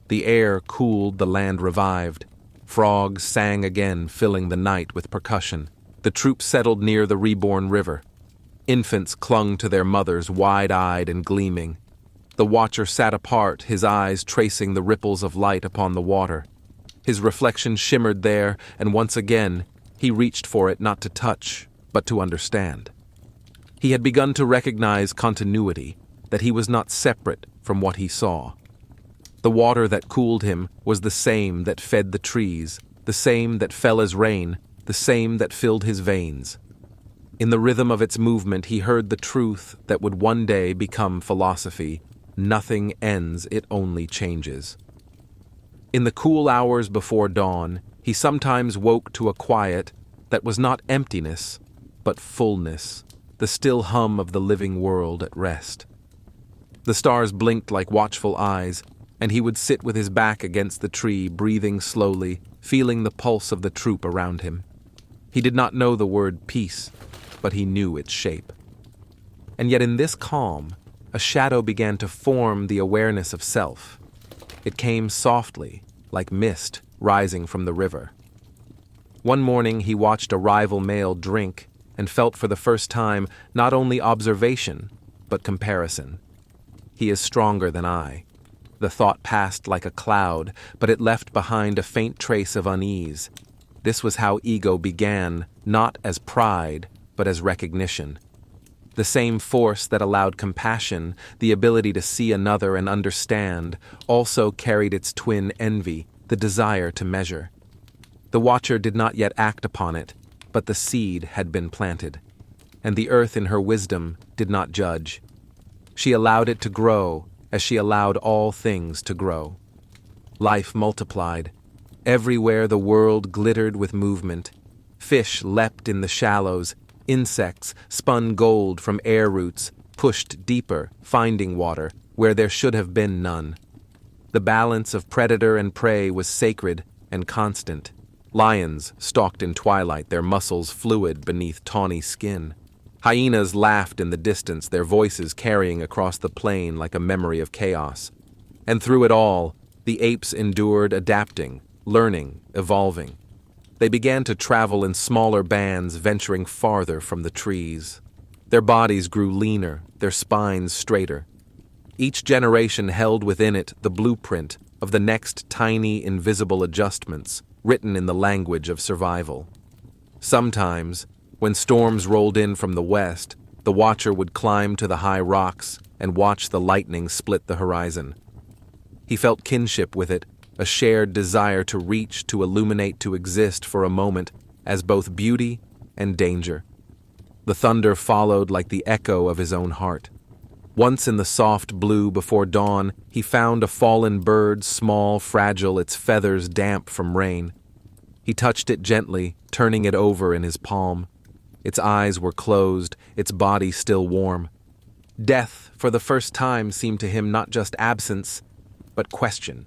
The air cooled, the land revived. Frogs sang again, filling the night with percussion. The troop settled near the reborn river. Infants clung to their mothers, wide-eyed and gleaming. The watcher sat apart, his eyes tracing the ripples of light upon the water. His reflection shimmered there, and once again, he reached for it not to touch, but to understand. He had begun to recognize continuity, that he was not separate from what he saw. The water that cooled him was the same that fed the trees, the same that fell as rain, the same that filled his veins. In the rhythm of its movement, he heard the truth that would one day become philosophy. Nothing ends, it only changes. In the cool hours before dawn, he sometimes woke to a quiet that was not emptiness, but fullness, the still hum of the living world at rest. The stars blinked like watchful eyes, and he would sit with his back against the tree, breathing slowly, feeling the pulse of the troop around him. He did not know the word peace, but he knew its shape. And yet in this calm, a shadow began to form the awareness of self. It came softly, like mist rising from the river. One morning he watched a rival male drink and felt for the first time not only observation, but comparison. He is stronger than I. The thought passed like a cloud, but it left behind a faint trace of unease. This was how ego began, not as pride, but as recognition. The same force that allowed compassion, the ability to see another and understand, also carried its twin envy, the desire to measure. The watcher did not yet act upon it, but the seed had been planted, and the earth in her wisdom did not judge. She allowed it to grow as she allowed all things to grow. Life multiplied. Everywhere the world glittered with movement. Fish leapt in the shallows, insects spun gold from air roots, pushed deeper, finding water where there should have been none. The balance of predator and prey was sacred and constant. Lions stalked in twilight, their muscles fluid beneath tawny skin. Hyenas laughed in the distance, their voices carrying across the plain like a memory of chaos. And through it all, the apes endured, adapting, learning, evolving. They began to travel in smaller bands, venturing farther from the trees. Their bodies grew leaner, their spines straighter. Each generation held within it the blueprint of the next tiny, invisible adjustments, written in the language of survival. Sometimes, when storms rolled in from the west, the watcher would climb to the high rocks and watch the lightning split the horizon. He felt kinship with it, a shared desire to reach, to illuminate, to exist for a moment as both beauty and danger. The thunder followed like the echo of his own heart. Once in the soft blue before dawn, he found a fallen bird, small, fragile, its feathers damp from rain. He touched it gently, turning it over in his palm. Its eyes were closed, its body still warm. Death, for the first time, seemed to him not just absence, but question.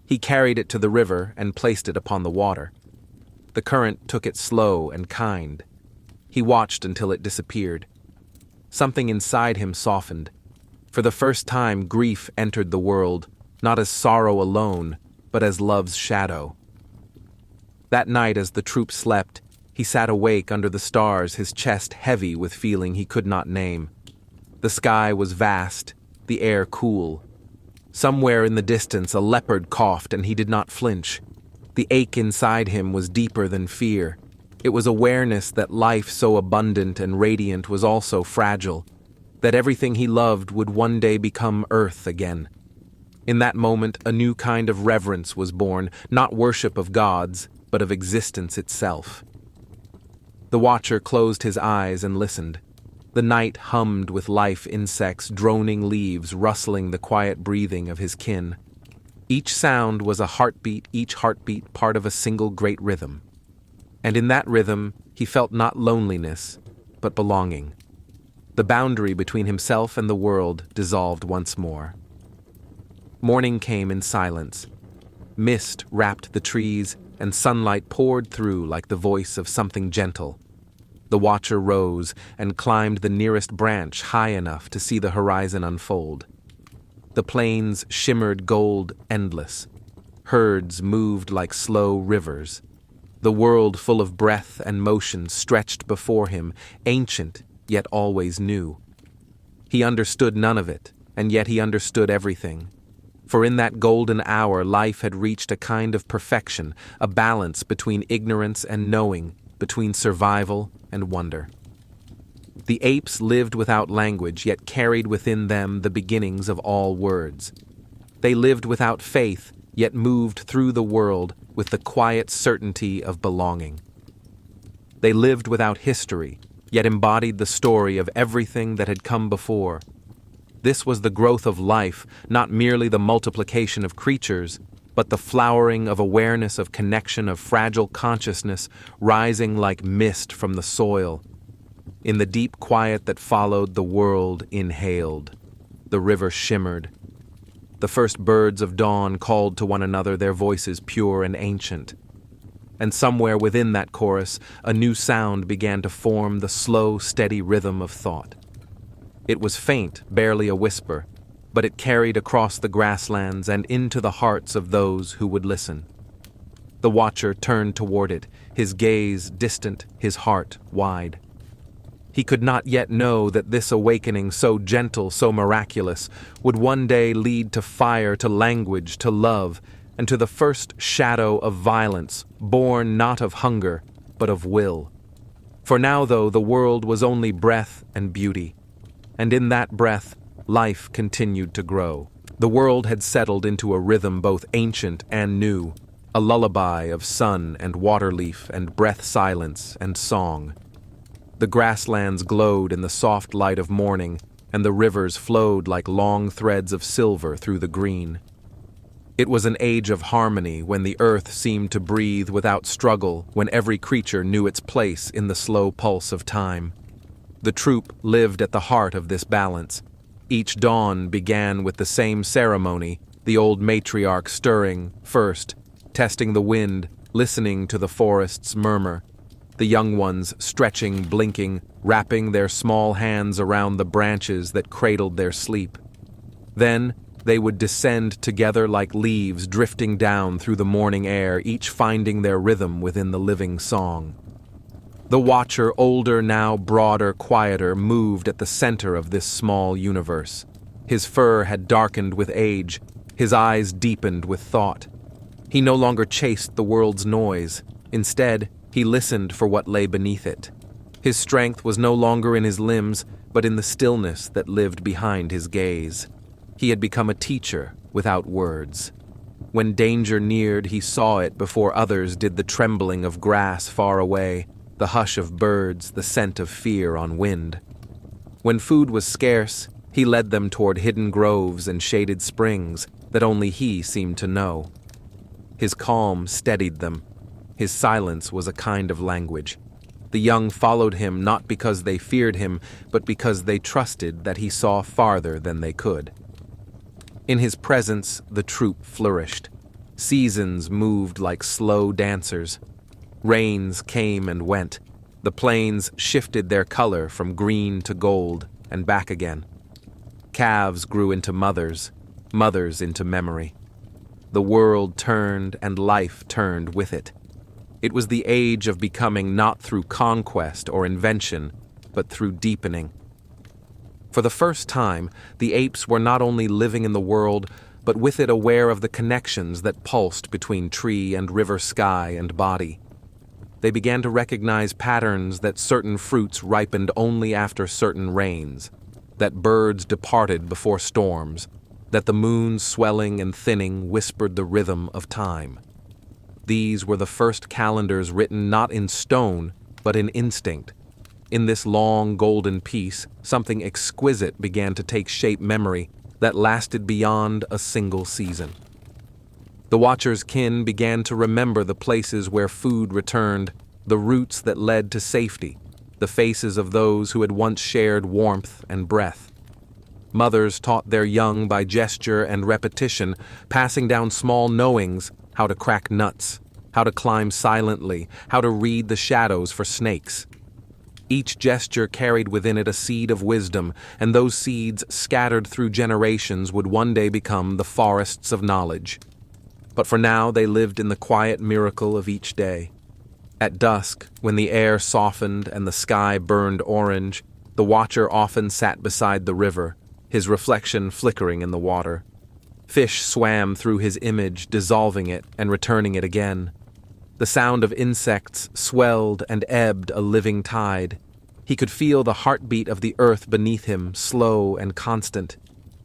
He carried it to the river and placed it upon the water. The current took it slow and kind. He watched until it disappeared. Something inside him softened. For the first time, grief entered the world, not as sorrow alone, but as love's shadow. That night, as the troop slept, he sat awake under the stars, his chest heavy with feeling he could not name. The sky was vast, the air cool. Somewhere in the distance, a leopard coughed, and he did not flinch. The ache inside him was deeper than fear. It was awareness that life so abundant and radiant was also fragile, that everything he loved would one day become earth again. In that moment, a new kind of reverence was born, not worship of gods, but of existence itself. The watcher closed his eyes and listened. The night hummed with life, insects, droning leaves, rustling the quiet breathing of his kin. Each sound was a heartbeat, each heartbeat part of a single great rhythm. And in that rhythm, he felt not loneliness, but belonging. The boundary between himself and the world dissolved once more. Morning came in silence. Mist wrapped the trees, and sunlight poured through like the voice of something gentle. The watcher rose and climbed the nearest branch high enough to see the horizon unfold. The plains shimmered gold endless. Herds moved like slow rivers. The world full of breath and motion stretched before him, ancient yet always new. He understood none of it, and yet he understood everything. For in that golden hour life had reached a kind of perfection, a balance between ignorance and knowing, between survival and wonder. The apes lived without language, yet carried within them the beginnings of all words. They lived without faith, yet moved through the world with the quiet certainty of belonging. They lived without history, yet embodied the story of everything that had come before. This was the growth of life, not merely the multiplication of creatures, but the flowering of awareness, of connection, of fragile consciousness rising like mist from the soil. In the deep quiet that followed, the world inhaled. The river shimmered. The first birds of dawn called to one another, their voices pure and ancient. And somewhere within that chorus, a new sound began to form, the slow, steady rhythm of thought. It was faint, barely a whisper, but it carried across the grasslands and into the hearts of those who would listen. The watcher turned toward it, his gaze distant, his heart wide. He could not yet know that this awakening, so gentle, so miraculous, would one day lead to fire, to language, to love, and to the first shadow of violence, born not of hunger, but of will. For now, though, the world was only breath and beauty, and in that breath, life continued to grow. The world had settled into a rhythm both ancient and new, a lullaby of sun and water leaf and breath silence and song. The grasslands glowed in the soft light of morning, and the rivers flowed like long threads of silver through the green. It was an age of harmony when the earth seemed to breathe without struggle, when every creature knew its place in the slow pulse of time. The troop lived at the heart of this balance. Each dawn began with the same ceremony, the old matriarch stirring, first, testing the wind, listening to the forest's murmur, the young ones stretching, blinking, wrapping their small hands around the branches that cradled their sleep. Then, they would descend together like leaves drifting down through the morning air, each finding their rhythm within the living song. The watcher, older now, broader, quieter, moved at the center of this small universe. His fur had darkened with age, his eyes deepened with thought. He no longer chased the world's noise. Instead, he listened for what lay beneath it. His strength was no longer in his limbs, but in the stillness that lived behind his gaze. He had become a teacher without words. When danger neared, he saw it before others did, the trembling of grass far away, the hush of birds, the scent of fear on wind. When food was scarce, he led them toward hidden groves and shaded springs that only he seemed to know. His calm steadied them. His silence was a kind of language. The young followed him not because they feared him, but because they trusted that he saw farther than they could. In his presence, the troop flourished. Seasons moved like slow dancers. Rains came and went. The plains shifted their color from green to gold and back again. Calves grew into mothers, mothers into memory. The world turned and life turned with it. It was the age of becoming, not through conquest or invention, but through deepening. For the first time, the apes were not only living in the world, but with it aware of the connections that pulsed between tree and river, sky and body. They began to recognize patterns, that certain fruits ripened only after certain rains, that birds departed before storms, that the moon swelling and thinning whispered the rhythm of time. These were the first calendars written not in stone, but in instinct. In this long golden peace, something exquisite began to take shape, memory that lasted beyond a single season. The watcher's kin began to remember the places where food returned, the routes that led to safety, the faces of those who had once shared warmth and breath. Mothers taught their young by gesture and repetition, passing down small knowings, how to crack nuts, how to climb silently, how to read the shadows for snakes. Each gesture carried within it a seed of wisdom, and those seeds, scattered through generations, would one day become the forests of knowledge. But for now they lived in the quiet miracle of each day. At dusk, when the air softened and the sky burned orange, the watcher often sat beside the river, his reflection flickering in the water. Fish swam through his image, dissolving it and returning it again. The sound of insects swelled and ebbed a living tide. He could feel the heartbeat of the earth beneath him, slow and constant.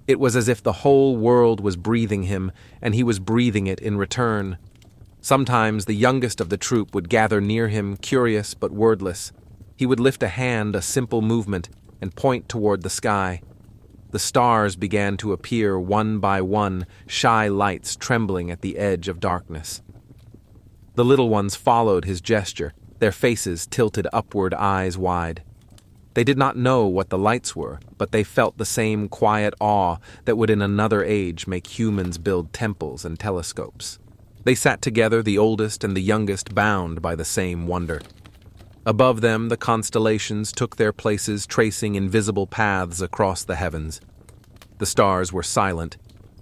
It was as if the whole world was breathing him, and he was breathing it in return. Sometimes the youngest of the troop would gather near him, curious but wordless. He would lift a hand, a simple movement, and point toward the sky. The stars began to appear one by one, shy lights trembling at the edge of darkness. The little ones followed his gesture, their faces tilted upward, eyes wide. They did not know what the lights were, but they felt the same quiet awe that would in another age make humans build temples and telescopes. They sat together, the oldest and the youngest, bound by the same wonder. Above them, the constellations took their places, tracing invisible paths across the heavens. The stars were silent,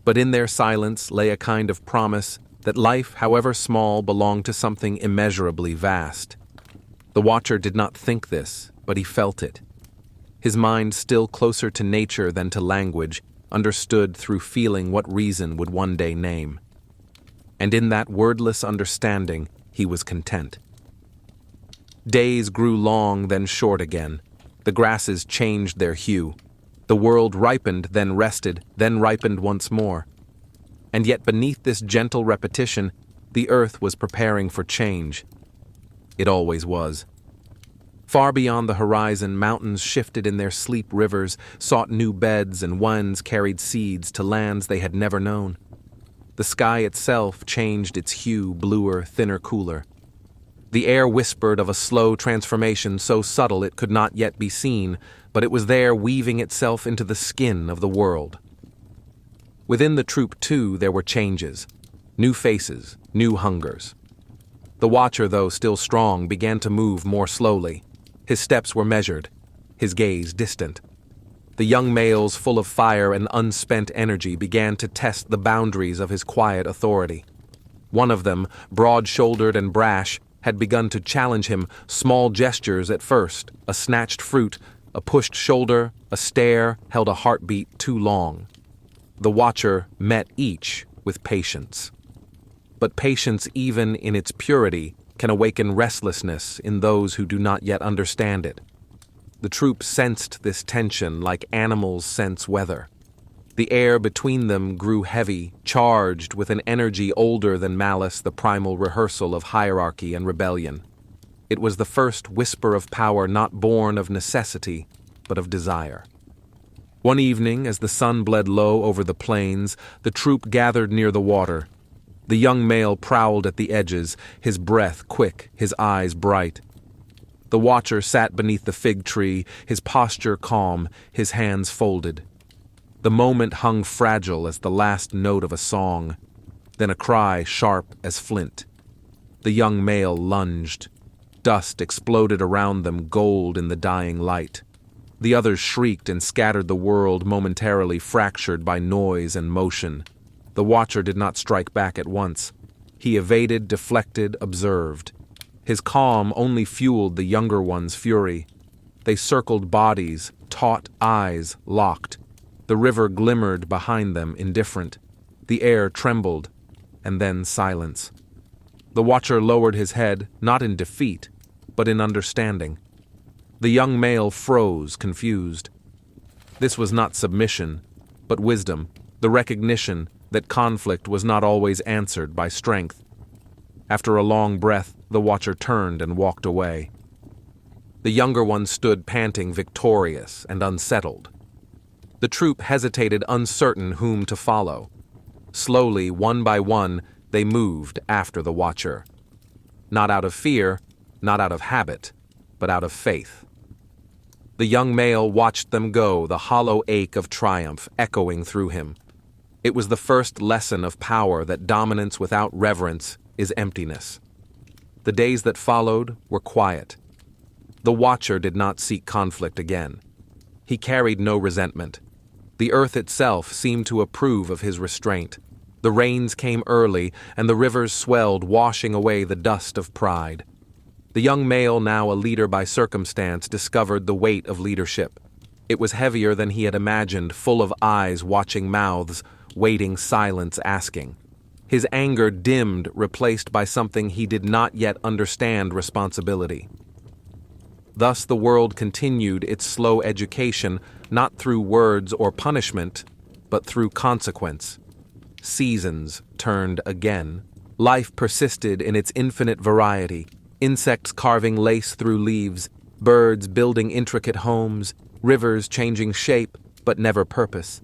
but in their silence lay a kind of promise that life, however small, belonged to something immeasurably vast. The watcher did not think this, but he felt it. His mind, still closer to nature than to language, understood through feeling what reason would one day name. And in that wordless understanding, he was content. Days grew long, then short again. The grasses changed their hue. The world ripened, then rested, then ripened once more. And yet beneath this gentle repetition, the earth was preparing for change. It always was. Far beyond the horizon, mountains shifted in their sleep, rivers sought new beds, and winds carried seeds to lands they had never known. The sky itself changed its hue, bluer, thinner, cooler. The air whispered of a slow transformation so subtle it could not yet be seen, but it was there weaving itself into the skin of the world. Within the troop, too, there were changes. New faces, new hungers. The watcher, though still strong, began to move more slowly. His steps were measured, his gaze distant. The young males, full of fire and unspent energy, began to test the boundaries of his quiet authority. One of them, broad-shouldered and brash, had begun to challenge him, small gestures at first, a snatched fruit, a pushed shoulder, a stare, held a heartbeat too long. The watcher met each with patience. But patience, even in its purity, can awaken restlessness in those who do not yet understand it. The troop sensed this tension like animals sense weather. The air between them grew heavy, charged with an energy older than malice, the primal rehearsal of hierarchy and rebellion. It was the first whisper of power not born of necessity, but of desire. One evening, as the sun bled low over the plains, the troop gathered near the water. The young male prowled at the edges, his breath quick, his eyes bright. The watcher sat beneath the fig tree, his posture calm, his hands folded. The moment hung fragile as the last note of a song, then a cry sharp as flint. The young male lunged. Dust exploded around them, gold in the dying light. The others shrieked and scattered, the world momentarily fractured by noise and motion. The watcher did not strike back at once. He evaded, deflected, observed. His calm only fueled the younger one's fury. They circled bodies, taut eyes locked. The river glimmered behind them, indifferent. The air trembled, and then silence. The watcher lowered his head, not in defeat, but in understanding. The young male froze, confused. This was not submission, but wisdom, the recognition that conflict was not always answered by strength. After a long breath, the watcher turned and walked away. The younger one stood panting, victorious and unsettled. The troop hesitated, uncertain whom to follow. Slowly, one by one, they moved after the watcher. Not out of fear, not out of habit, but out of faith. The young male watched them go, the hollow ache of triumph echoing through him. It was the first lesson of power, that dominance without reverence is emptiness. The days that followed were quiet. The watcher did not seek conflict again. He carried no resentment. The earth itself seemed to approve of his restraint. The rains came early, and the rivers swelled, washing away the dust of pride. The young male, now a leader by circumstance, discovered the weight of leadership. It was heavier than he had imagined, full of eyes watching mouths, waiting silence asking. His anger dimmed, replaced by something he did not yet understand: responsibility. Thus the world continued its slow education, not through words or punishment, but through consequence. Seasons turned again. Life persisted in its infinite variety. Insects carving lace through leaves, birds building intricate homes, rivers changing shape, but never purpose.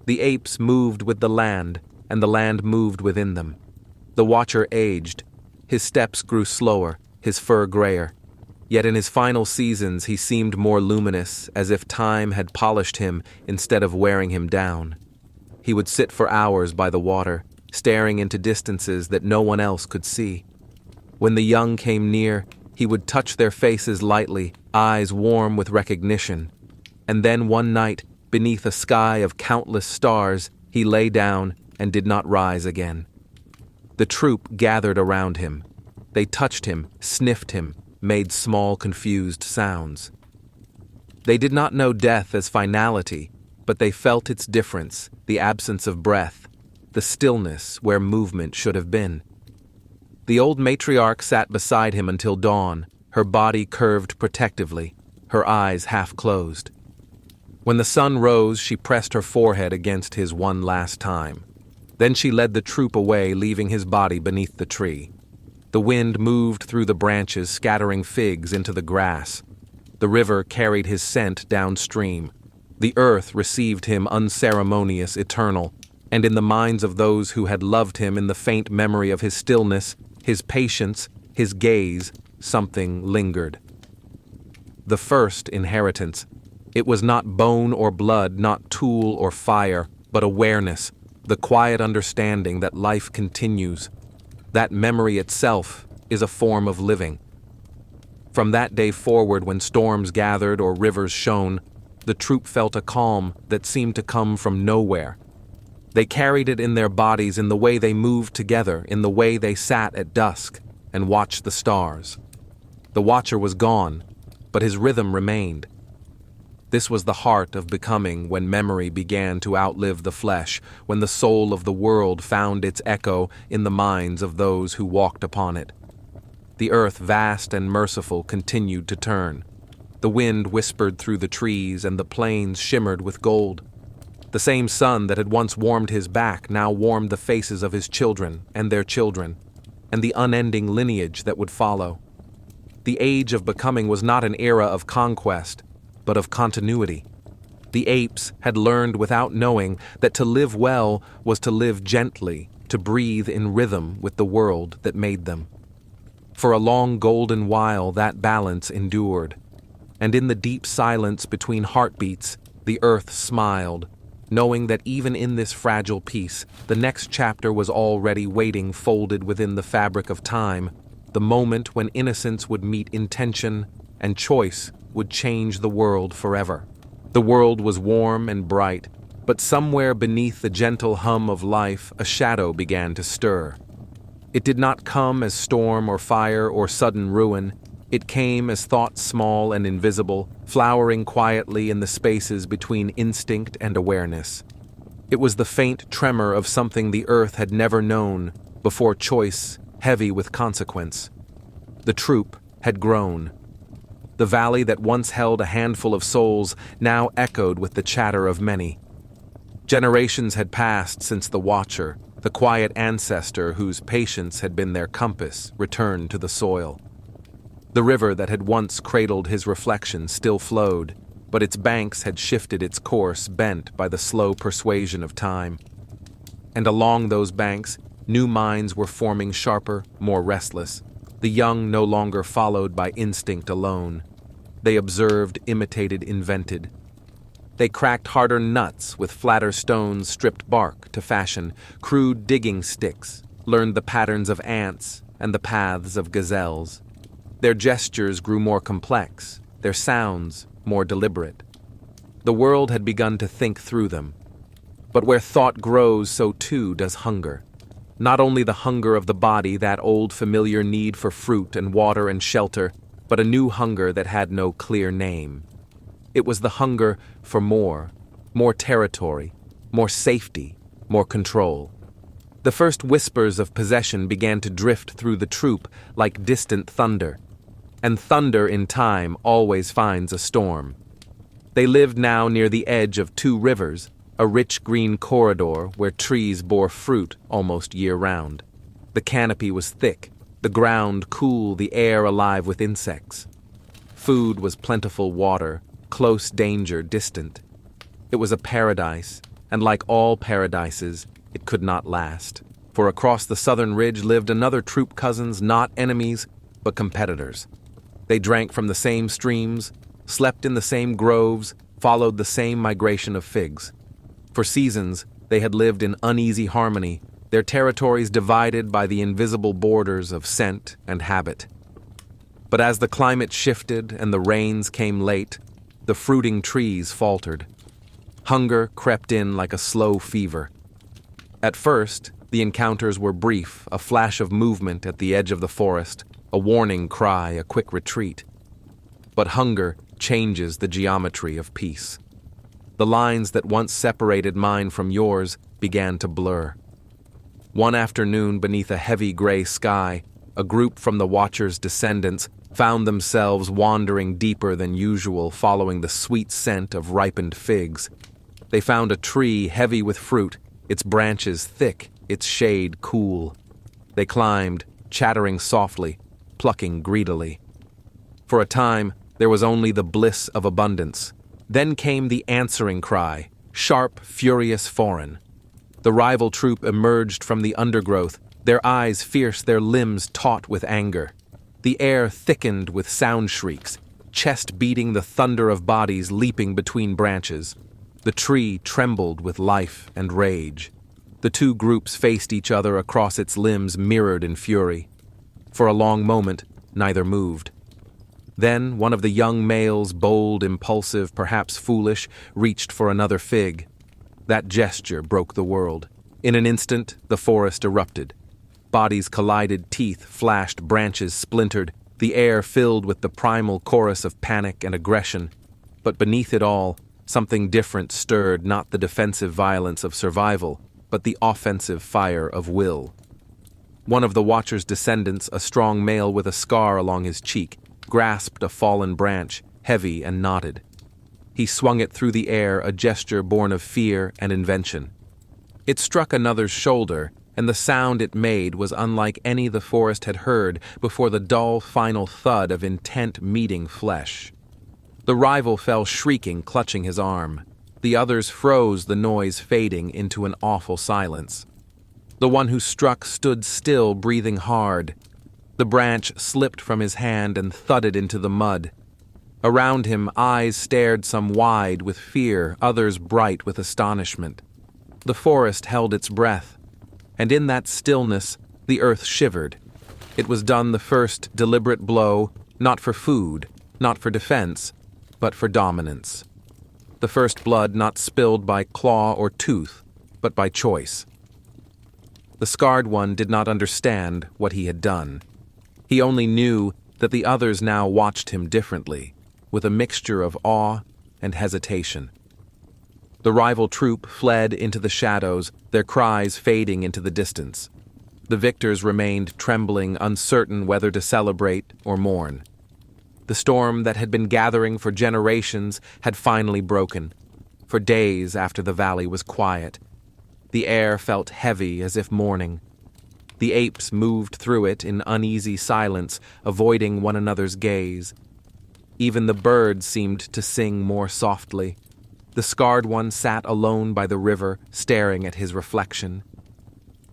The apes moved with the land, and the land moved within them. The watcher aged. His steps grew slower, his fur grayer. Yet in his final seasons he seemed more luminous, as if time had polished him instead of wearing him down. He would sit for hours by the water, staring into distances that no one else could see. When the young came near, he would touch their faces lightly, eyes warm with recognition. And then one night, beneath a sky of countless stars, he lay down and did not rise again. The troop gathered around him. They touched him, sniffed him, made small, confused sounds. They did not know death as finality, but they felt its difference, the absence of breath, the stillness where movement should have been. The old matriarch sat beside him until dawn, her body curved protectively, her eyes half closed. When the sun rose, she pressed her forehead against his one last time. Then she led the troop away, leaving his body beneath the tree. The wind moved through the branches, scattering figs into the grass. The river carried his scent downstream. The earth received him unceremonious, eternal, and in the minds of those who had loved him in the faint memory of his stillness, his patience, his gaze, something lingered. The first inheritance. It was not bone or blood, not tool or fire, but awareness, the quiet understanding that life continues. That memory itself is a form of living. From that day forward, when storms gathered or rivers shone, the troop felt a calm that seemed to come from nowhere. They carried it in their bodies, in the way they moved together, in the way they sat at dusk and watched the stars. The watcher was gone, but his rhythm remained. This was the heart of becoming, when memory began to outlive the flesh, when the soul of the world found its echo in the minds of those who walked upon it. The earth, vast and merciful, continued to turn. The wind whispered through the trees, and the plains shimmered with gold. The same sun that had once warmed his back now warmed the faces of his children and their children, and the unending lineage that would follow. The age of becoming was not an era of conquest, but of continuity. The apes had learned without knowing that to live well was to live gently, to breathe in rhythm with the world that made them. For a long golden while that balance endured, and in the deep silence between heartbeats, the earth smiled, knowing that even in this fragile piece, the next chapter was already waiting, folded within the fabric of time, the moment when innocence would meet intention and choice would change the world forever. The world was warm and bright, but somewhere beneath the gentle hum of life, a shadow began to stir. It did not come as storm or fire or sudden ruin. It came as thought small and invisible, flowering quietly in the spaces between instinct and awareness. It was the faint tremor of something the earth had never known before, choice, heavy with consequence. The troop had grown. The valley that once held a handful of souls now echoed with the chatter of many. Generations had passed since the Watcher, the quiet ancestor whose patience had been their compass, returned to the soil. The river that had once cradled his reflection still flowed, but its banks had shifted its course, bent by the slow persuasion of time. And along those banks, new minds were forming, sharper, more restless. The young no longer followed by instinct alone. They observed, imitated, invented. They cracked harder nuts with flatter stones, stripped bark to fashion crude digging sticks, learned the patterns of ants and the paths of gazelles. Their gestures grew more complex, their sounds more deliberate. The world had begun to think through them. But where thought grows, so too does hunger. Not only the hunger of the body, that old familiar need for fruit and water and shelter, but a new hunger that had no clear name. It was the hunger for more territory, more safety, more control. The first whispers of possession began to drift through the troop like distant thunder, and thunder in time always finds a storm. They lived now near the edge of two rivers, a rich green corridor where trees bore fruit almost year-round. The canopy was thick, the ground cool, the air alive with insects. Food was plentiful, water, close danger distant. It was a paradise, and like all paradises, it could not last. For across the southern ridge lived another troop, cousins, not enemies, but competitors. They drank from the same streams, slept in the same groves, followed the same migration of figs. For seasons, they had lived in uneasy harmony, their territories divided by the invisible borders of scent and habit. But as the climate shifted and the rains came late, the fruiting trees faltered. Hunger crept in like a slow fever. At first, the encounters were brief, a flash of movement at the edge of the forest, a warning cry, a quick retreat. But hunger changes the geometry of peace. The lines that once separated mine from yours began to blur. One afternoon, beneath a heavy gray sky, a group from the Watcher's descendants found themselves wandering deeper than usual, following the sweet scent of ripened figs. They found a tree heavy with fruit, its branches thick, its shade cool. They climbed, chattering softly, plucking greedily. For a time, there was only the bliss of abundance. Then came the answering cry, sharp, furious, foreign. The rival troop emerged from the undergrowth, their eyes fierce, their limbs taut with anger. The air thickened with sound shrieks, chest beating the thunder of bodies leaping between branches. The tree trembled with life and rage. The two groups faced each other across its limbs, mirrored in fury. For a long moment, neither moved. Then one of the young males, bold, impulsive, perhaps foolish, reached for another fig. That gesture broke the world. In an instant, the forest erupted. Bodies collided, teeth flashed, branches splintered, the air filled with the primal chorus of panic and aggression. But beneath it all, something different stirred, not the defensive violence of survival, but the offensive fire of will. One of the Watcher's descendants, a strong male with a scar along his cheek, grasped a fallen branch, heavy and knotted. He swung it through the air, a gesture born of fear and invention. It struck another's shoulder, and the sound it made was unlike any the forest had heard before, the dull, final thud of intent meeting flesh. The rival fell shrieking, clutching his arm. The others froze, the noise fading into an awful silence. The one who struck stood still, breathing hard. The branch slipped from his hand and thudded into the mud. Around him, eyes stared, some wide with fear, others bright with astonishment. The forest held its breath, and in that stillness, the earth shivered. It was done, the first deliberate blow, not for food, not for defense, but for dominance. The first blood not spilled by claw or tooth, but by choice. The scarred one did not understand what he had done. He only knew that the others now watched him differently, with a mixture of awe and hesitation. The rival troop fled into the shadows, their cries fading into the distance. The victors remained trembling, uncertain whether to celebrate or mourn. The storm that had been gathering for generations had finally broken. For days after the valley was quiet, the air felt heavy as if mourning. The apes moved through it in uneasy silence, avoiding one another's gaze. Even the birds seemed to sing more softly. The scarred one sat alone by the river, staring at his reflection.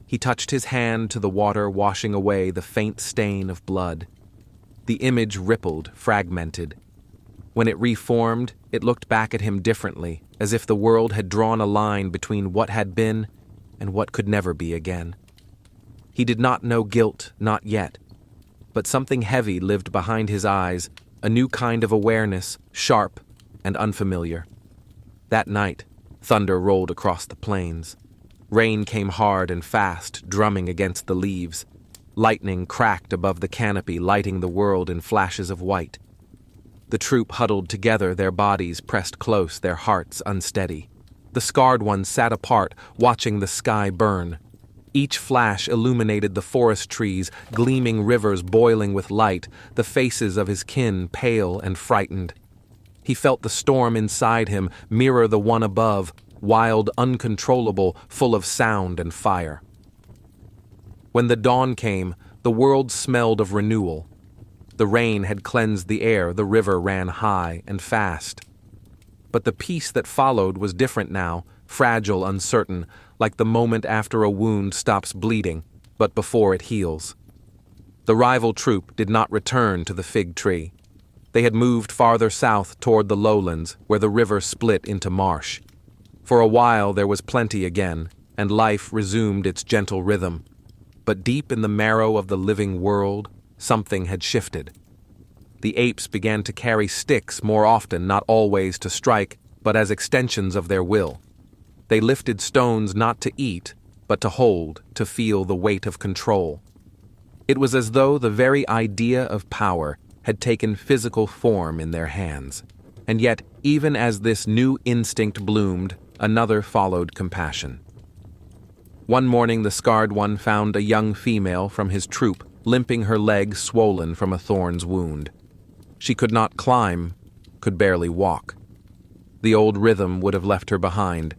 He touched his hand to the water, washing away the faint stain of blood. The image rippled, fragmented. When it reformed, it looked back at him differently, as if the world had drawn a line between what had been and what could never be again. He did not know guilt, not yet, but something heavy lived behind his eyes, a new kind of awareness, sharp and unfamiliar. That night, thunder rolled across the plains. Rain came hard and fast, drumming against the leaves. Lightning cracked above the canopy, lighting the world in flashes of white. The troop huddled together, their bodies pressed close, their hearts unsteady. The scarred one sat apart, watching the sky burn. Each flash illuminated the forest trees, gleaming rivers boiling with light, the faces of his kin pale and frightened. He felt the storm inside him mirror the one above, wild, uncontrollable, full of sound and fire. When the dawn came, the world smelled of renewal. The rain had cleansed the air, the river ran high and fast. But the peace that followed was different now, fragile, uncertain, like the moment after a wound stops bleeding, but before it heals. The rival troop did not return to the fig tree. They had moved farther south toward the lowlands, where the river split into marsh. For a while there was plenty again, and life resumed its gentle rhythm. But deep in the marrow of the living world, something had shifted. The apes began to carry sticks more often, not always to strike, but as extensions of their will. They lifted stones not to eat, but to hold, to feel the weight of control. It was as though the very idea of power had taken physical form in their hands. And yet, even as this new instinct bloomed, another followed compassion. One morning the scarred one found a young female from his troop, limping, her leg swollen from a thorn's wound. She could not climb, could barely walk. The old rhythm would have left her behind.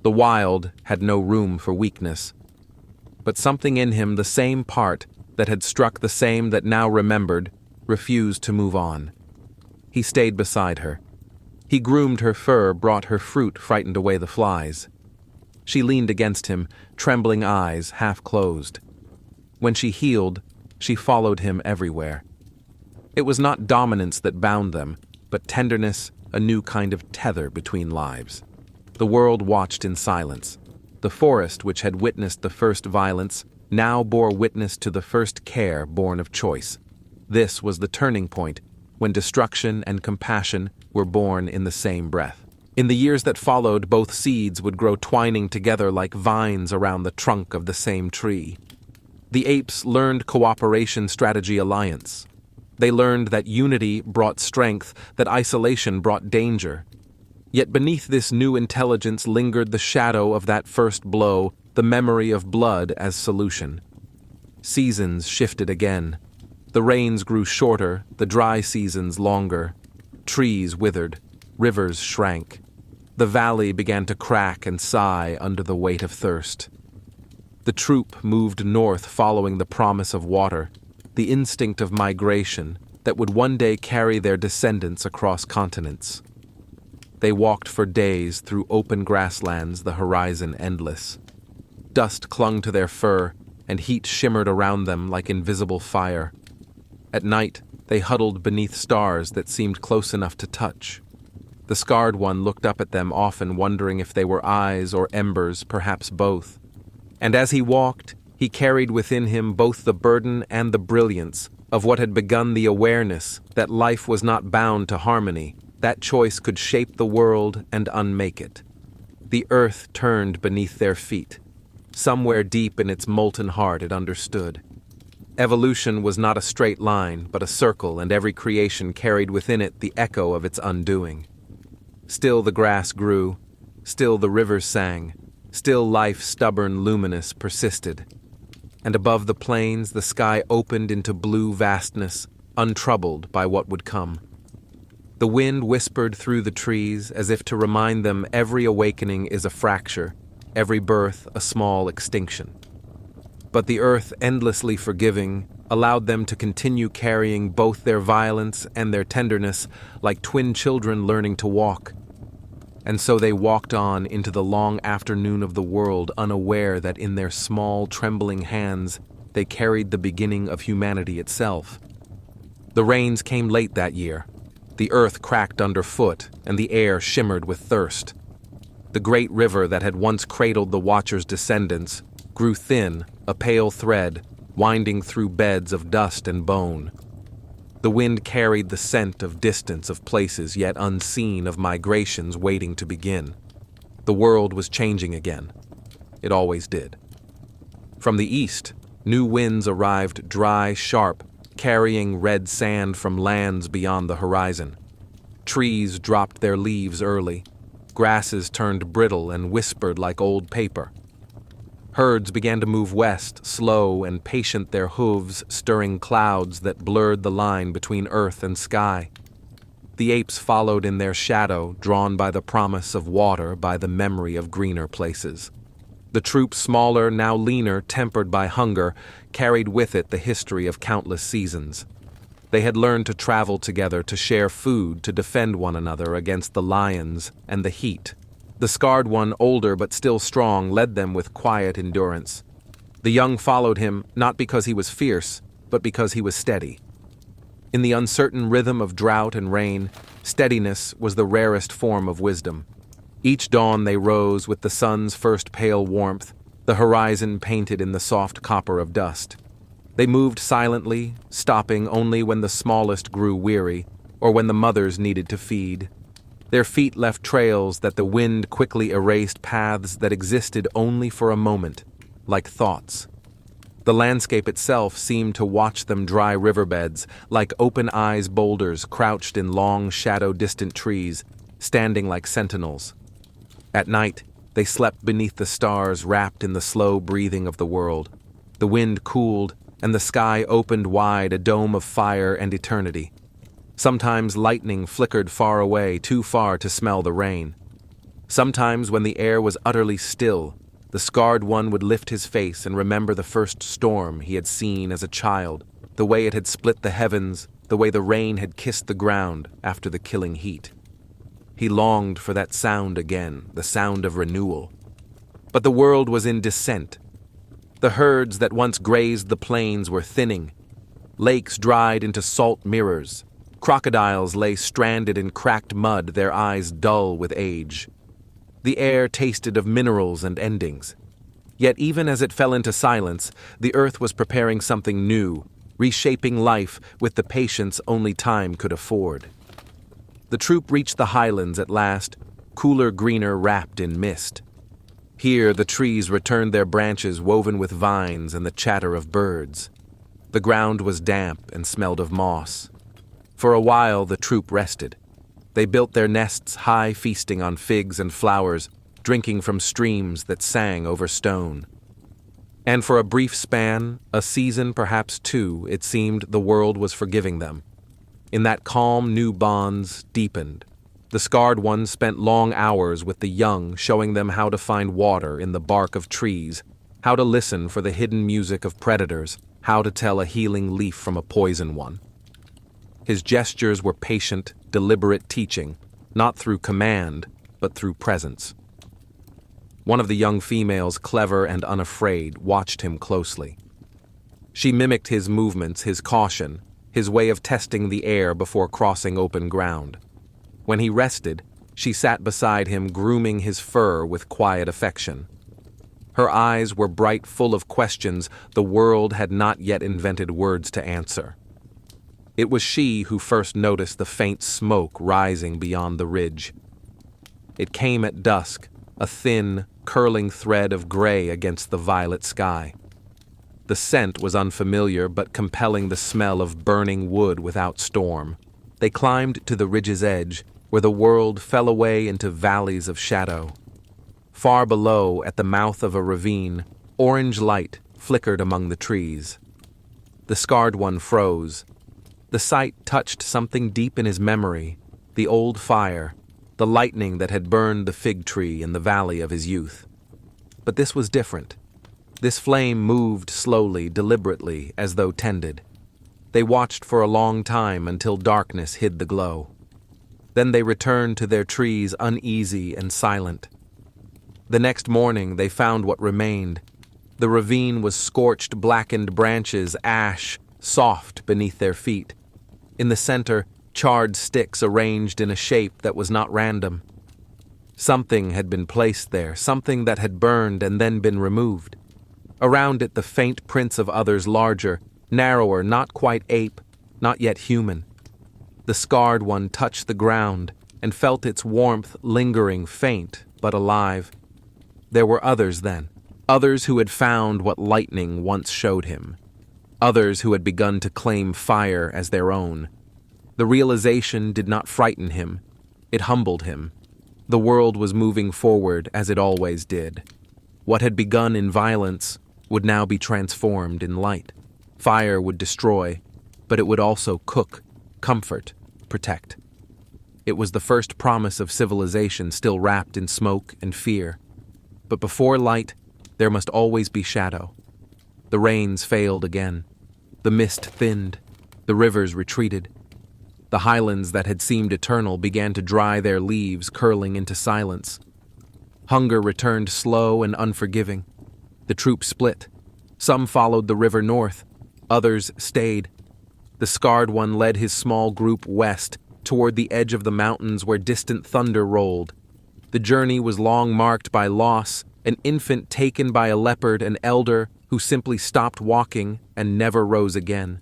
The wild had no room for weakness. But something in him, the same part that had struck, the same that now remembered, refused to move on. He stayed beside her. He groomed her fur, brought her fruit, frightened away the flies. She leaned against him, trembling eyes half closed. When she healed, she followed him everywhere. It was not dominance that bound them, but tenderness, a new kind of tether between lives. The world watched in silence. The forest, which had witnessed the first violence, now bore witness to the first care born of choice. This was the turning point, when destruction and compassion were born in the same breath. In the years that followed, both seeds would grow twining together like vines around the trunk of the same tree. The apes learned cooperation, strategy, alliance. They learned that unity brought strength, that isolation brought danger. Yet beneath this new intelligence lingered the shadow of that first blow, the memory of blood as solution. Seasons shifted again. The rains grew shorter, the dry seasons longer. Trees withered, rivers shrank. The valley began to crack and sigh under the weight of thirst. The troop moved north, following the promise of water, the instinct of migration that would one day carry their descendants across continents. They walked for days through open grasslands, the horizon endless. Dust clung to their fur, and heat shimmered around them like invisible fire. At night, they huddled beneath stars that seemed close enough to touch. The scarred one looked up at them, often wondering if they were eyes or embers, perhaps both. And as he walked, he carried within him both the burden and the brilliance of what had begun, the awareness that life was not bound to harmony, that choice could shape the world and unmake it. The earth turned beneath their feet. Somewhere deep in its molten heart it understood. Evolution was not a straight line, but a circle, and every creation carried within it the echo of its undoing. Still the grass grew, still the rivers sang, still life, stubborn, luminous, persisted. And above the plains the sky opened into blue vastness, untroubled by what would come. The wind whispered through the trees as if to remind them every awakening is a fracture, every birth a small extinction. But the earth, endlessly forgiving, allowed them to continue carrying both their violence and their tenderness like twin children learning to walk. And so they walked on into the long afternoon of the world, unaware that in their small, trembling hands they carried the beginning of humanity itself. The rains came late that year. The earth cracked underfoot, and the air shimmered with thirst. The great river that had once cradled the Watcher's descendants grew thin, a pale thread, winding through beds of dust and bone. The wind carried the scent of distance, of places yet unseen, of migrations waiting to begin. The world was changing again. It always did. From the east, new winds arrived, dry, sharp, carrying red sand from lands beyond the horizon. Trees dropped their leaves early. Grasses turned brittle and whispered like old paper. Herds began to move west, slow and patient, their hooves stirring clouds that blurred the line between earth and sky. The apes followed in their shadow, drawn by the promise of water, by the memory of greener places. The troop, smaller, now leaner, tempered by hunger, carried with it the history of countless seasons. They had learned to travel together, to share food, to defend one another against the lions and the heat. The scarred one, older but still strong, led them with quiet endurance. The young followed him, not because he was fierce, but because he was steady. In the uncertain rhythm of drought and rain, steadiness was the rarest form of wisdom. Each dawn they rose with the sun's first pale warmth, the horizon painted in the soft copper of dust. They moved silently, stopping only when the smallest grew weary, or when the mothers needed to feed. Their feet left trails that the wind quickly erased, paths that existed only for a moment, like thoughts. The landscape itself seemed to watch them, dry riverbeds, like open-eyes boulders crouched in long, shadow-distant trees, standing like sentinels. At night, they slept beneath the stars, wrapped in the slow breathing of the world. The wind cooled, and the sky opened wide, a dome of fire and eternity. Sometimes lightning flickered far away, too far to smell the rain. Sometimes, when the air was utterly still, the scarred one would lift his face and remember the first storm he had seen as a child, the way it had split the heavens, the way the rain had kissed the ground after the killing heat. He longed for that sound again, the sound of renewal. But the world was in descent. The herds that once grazed the plains were thinning. Lakes dried into salt mirrors. Crocodiles lay stranded in cracked mud, their eyes dull with age. The air tasted of minerals and endings. Yet even as it fell into silence, the earth was preparing something new, reshaping life with the patience only time could afford. The troop reached the highlands at last, cooler, greener, wrapped in mist. Here the trees returned their branches woven with vines and the chatter of birds. The ground was damp and smelled of moss. For a while the troop rested. They built their nests high, feasting on figs and flowers, drinking from streams that sang over stone. And for a brief span, a season, perhaps two, it seemed the world was forgiving them. In that calm, new bonds deepened. The scarred ones spent long hours with the young, showing them how to find water in the bark of trees, how to listen for the hidden music of predators, how to tell a healing leaf from a poison one. His gestures were patient, deliberate teaching, not through command, but through presence. One of the young females, clever and unafraid, watched him closely. She mimicked his movements, his caution, his way of testing the air before crossing open ground. When he rested, she sat beside him, grooming his fur with quiet affection. Her eyes were bright, full of questions the world had not yet invented words to answer. It was she who first noticed the faint smoke rising beyond the ridge. It came at dusk, a thin, curling thread of gray against the violet sky. The scent was unfamiliar but compelling, the smell of burning wood without storm. They climbed to the ridge's edge, where the world fell away into valleys of shadow. Far below, at the mouth of a ravine, orange light flickered among the trees. The scarred one froze. The sight touched something deep in his memory, the old fire, the lightning that had burned the fig tree in the valley of his youth. But this was different. This flame moved slowly, deliberately, as though tended. They watched for a long time until darkness hid the glow. Then they returned to their trees, uneasy and silent. The next morning they found what remained. The ravine was scorched, blackened branches, ash, soft beneath their feet. In the center, charred sticks arranged in a shape that was not random. Something had been placed there, something that had burned and then been removed. Around it the faint prints of others larger, narrower, not quite ape, not yet human. The scarred one touched the ground and felt its warmth lingering, faint but alive. There were others then, others who had found what lightning once showed him. Others who had begun to claim fire as their own. The realization did not frighten him. It humbled him. The world was moving forward as it always did. What had begun in violence would now be transformed in light. Fire would destroy, but it would also cook, comfort, protect. It was the first promise of civilization still wrapped in smoke and fear. But before light, there must always be shadow. The rains failed again. The mist thinned. The rivers retreated. The highlands that had seemed eternal began to dry their leaves, curling into silence. Hunger returned slow and unforgiving. The troop split. Some followed the river north. Others stayed. The scarred one led his small group west, toward the edge of the mountains where distant thunder rolled. The journey was long marked by loss, an infant taken by a leopard, an elder who simply stopped walking and never rose again.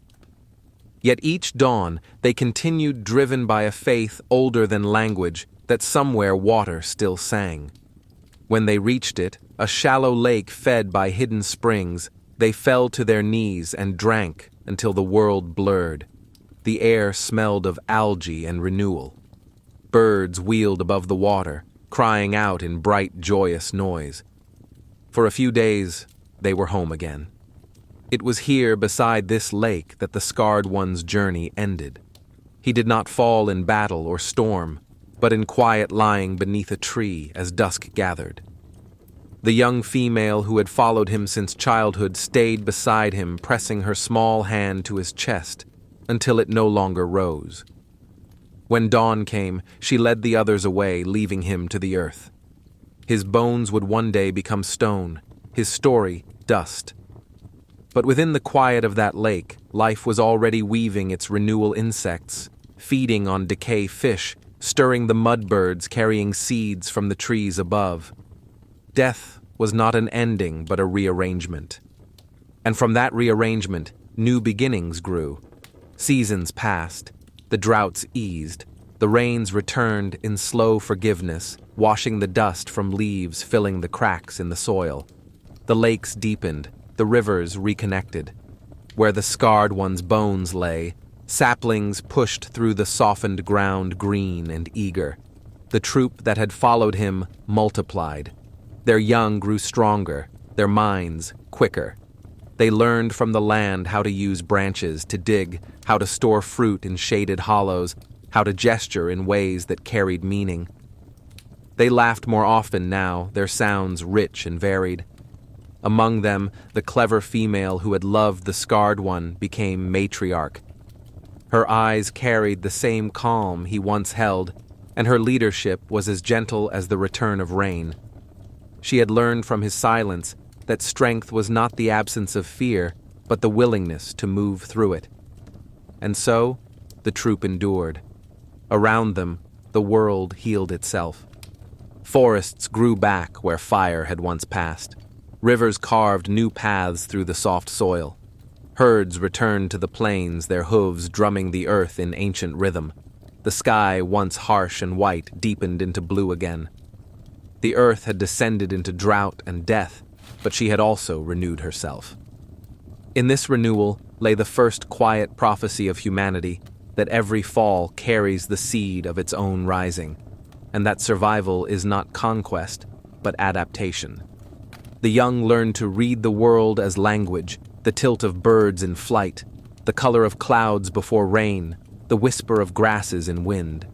Yet each dawn they continued, driven by a faith older than language, that somewhere water still sang. When they reached it, a shallow lake fed by hidden springs, they fell to their knees and drank until the world blurred. The air smelled of algae and renewal. Birds wheeled above the water, crying out in bright, joyous noise. For a few days, they were home again. It was here beside this lake that the scarred one's journey ended. He did not fall in battle or storm, but in quiet lying beneath a tree as dusk gathered. The young female who had followed him since childhood stayed beside him, pressing her small hand to his chest until it no longer rose. When dawn came, she led the others away, leaving him to the earth. His bones would one day become stone, his story dust. But within the quiet of that lake, life was already weaving its renewal insects, feeding on decay fish, stirring the mud birds carrying seeds from the trees above. Death was not an ending but a rearrangement. And from that rearrangement, new beginnings grew. Seasons passed, the droughts eased, the rains returned in slow forgiveness, washing the dust from leaves filling the cracks in the soil. The lakes deepened, the rivers reconnected. Where the scarred one's bones lay, saplings pushed through the softened ground green and eager. The troop that had followed him multiplied. Their young grew stronger, their minds quicker. They learned from the land how to use branches to dig, how to store fruit in shaded hollows, how to gesture in ways that carried meaning. They laughed more often now, their sounds rich and varied. Among them, the clever female who had loved the scarred one became matriarch. Her eyes carried the same calm he once held, and her leadership was as gentle as the return of rain. She had learned from his silence that strength was not the absence of fear, but the willingness to move through it. And so, the troop endured. Around them, the world healed itself. Forests grew back where fire had once passed. Rivers carved new paths through the soft soil. Herds returned to the plains, their hooves drumming the earth in ancient rhythm. The sky, once harsh and white, deepened into blue again. The earth had descended into drought and death, but she had also renewed herself. In this renewal lay the first quiet prophecy of humanity, that every fall carries the seed of its own rising, and that survival is not conquest, but adaptation. The young learned to read the world as language, the tilt of birds in flight, the color of clouds before rain, the whisper of grasses in wind.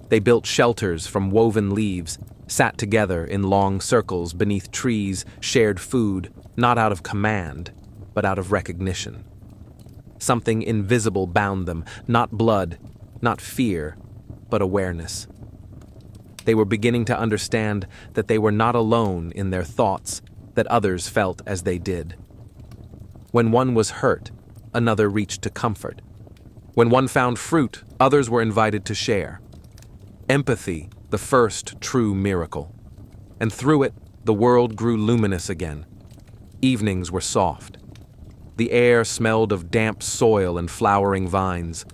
They built shelters from woven leaves, sat together in long circles beneath trees, shared food, not out of command, but out of recognition. Something invisible bound them, not blood, not fear, but awareness. They were beginning to understand that they were not alone in their thoughts, that others felt as they did. When one was hurt, another reached to comfort. When one found fruit, others were invited to share. Empathy, the first true miracle. And through it, the world grew luminous again. Evenings were soft. The air smelled of damp soil and flowering vines.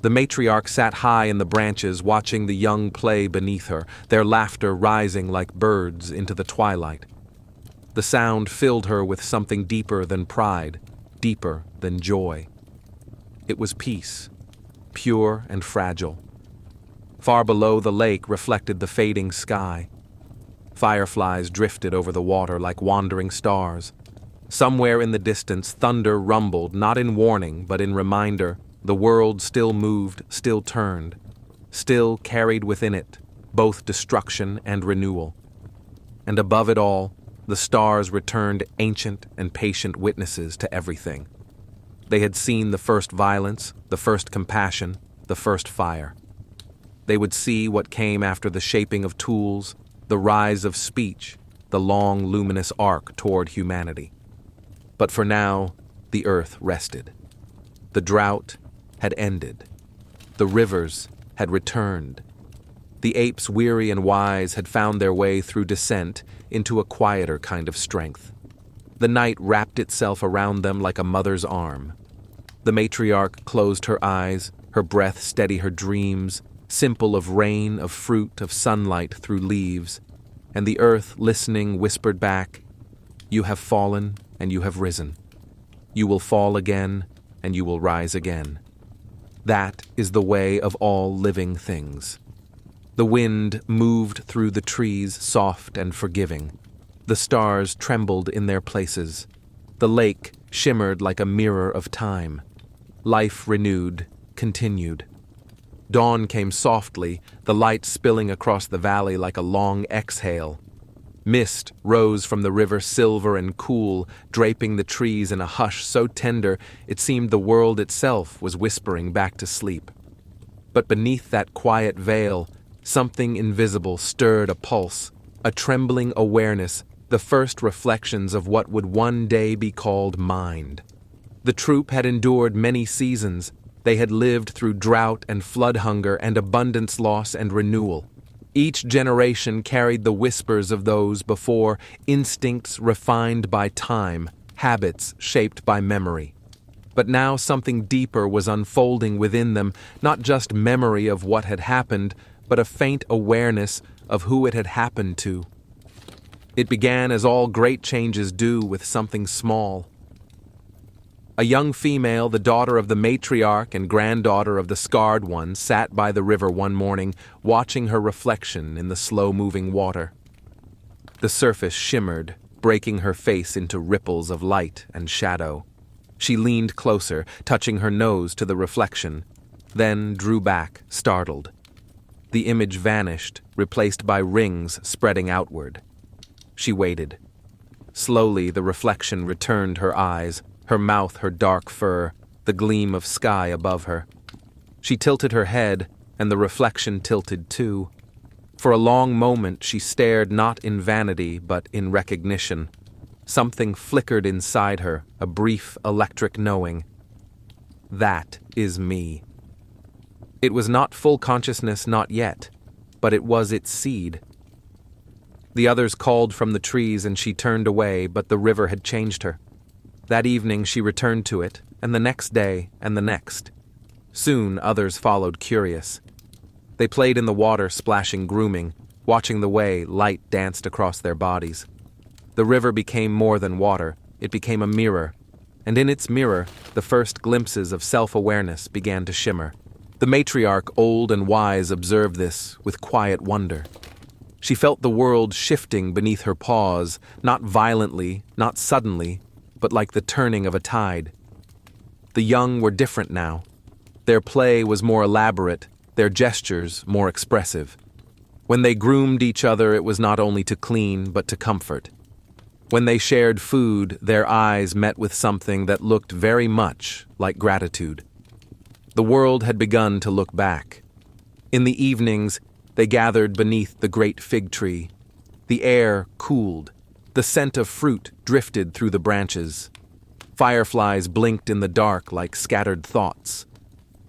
The matriarch sat high in the branches, watching the young play beneath her, their laughter rising like birds into the twilight. The sound filled her with something deeper than pride, deeper than joy. It was peace, pure and fragile. Far below the lake reflected the fading sky. Fireflies drifted over the water like wandering stars. Somewhere in the distance, thunder rumbled, not in warning, but in reminder. The world still moved, still turned, still carried within it both destruction and renewal. And above it all, the stars returned ancient and patient witnesses to everything. They had seen the first violence, the first compassion, the first fire. They would see what came after the shaping of tools, the rise of speech, the long luminous arc toward humanity. But for now, the earth rested. The drought had ended. The rivers had returned. The apes, weary and wise, had found their way through descent into a quieter kind of strength. The night wrapped itself around them like a mother's arm. The matriarch closed her eyes, her breath steady her dreams, simple of rain, of fruit, of sunlight through leaves, and the earth, listening, whispered back, "You have fallen and you have risen. You will fall again and you will rise again. That is the way of all living things." The wind moved through the trees, soft and forgiving. The stars trembled in their places. The lake, shimmered like a mirror of time. Life renewed, continued. Dawn came softly, the light spilling across the valley like a long exhale. Mist rose from the river, silver and cool, draping the trees in a hush so tender it seemed the world itself was whispering back to sleep. But beneath that quiet veil, something invisible stirred a pulse, a trembling awareness, the first reflections of what would one day be called mind. The troop had endured many seasons. They had lived through drought and flood hunger and abundance loss and renewal. Each generation carried the whispers of those before, instincts refined by time, habits shaped by memory. But now something deeper was unfolding within them, not just memory of what had happened, but a faint awareness of who it had happened to. It began as all great changes do, with something small. A young female, the daughter of the matriarch and granddaughter of the scarred one, sat by the river one morning, watching her reflection in the slow-moving water. The surface shimmered, breaking her face into ripples of light and shadow. She leaned closer, touching her nose to the reflection, then drew back, startled. The image vanished, replaced by rings spreading outward. She waited. Slowly, the reflection returned her eyes, her mouth her dark fur, the gleam of sky above her. She tilted her head, and the reflection tilted too. For a long moment she stared not in vanity but in recognition. Something flickered inside her, a brief electric knowing. That is me. It was not full consciousness, not yet, but it was its seed. The others called from the trees and she turned away, but the river had changed her. That evening she returned to it, and the next day, and the next. Soon others followed, curious. They played in the water, splashing, grooming, watching the way light danced across their bodies. The river became more than water, it became a mirror, and in its mirror, the first glimpses of self-awareness began to shimmer. The matriarch, old and wise, observed this with quiet wonder. She felt the world shifting beneath her paws, not violently, not suddenly, but like the turning of a tide. The young were different now. Their play was more elaborate, their gestures more expressive. When they groomed each other, it was not only to clean, but to comfort. When they shared food, their eyes met with something that looked very much like gratitude. The world had begun to look back. In the evenings, they gathered beneath the great fig tree. The air cooled. The scent of fruit drifted through the branches. Fireflies blinked in the dark like scattered thoughts.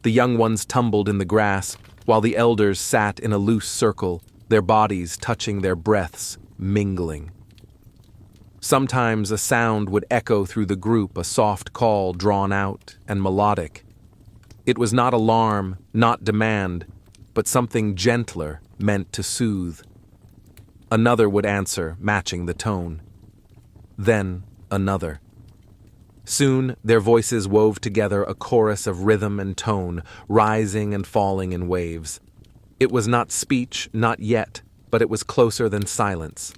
The young ones tumbled in the grass, while the elders sat in a loose circle, their bodies touching their breaths, mingling. Sometimes a sound would echo through the group, a soft call drawn out and melodic. It was not alarm, not demand, but something gentler meant to soothe. Another would answer, matching the tone. Then another. Soon their voices wove together a chorus of rhythm and tone, rising and falling in waves. It was not speech, not yet, but it was closer than silence.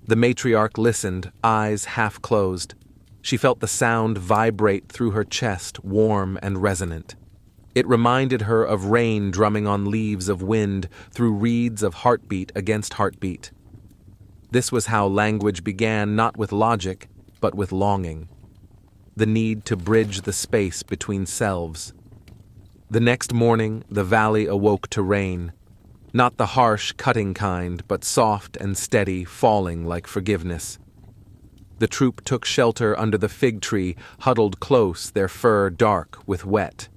The matriarch listened, eyes half closed. She felt the sound vibrate through her chest, warm and resonant. It reminded her of rain drumming on leaves of wind through reeds of heartbeat against heartbeat. This was how language began, not with logic, but with longing. The need to bridge the space between selves. The next morning, the valley awoke to rain. Not the harsh, cutting kind, but soft and steady, falling like forgiveness. The troop took shelter under the fig tree, huddled close, their fur dark with wet.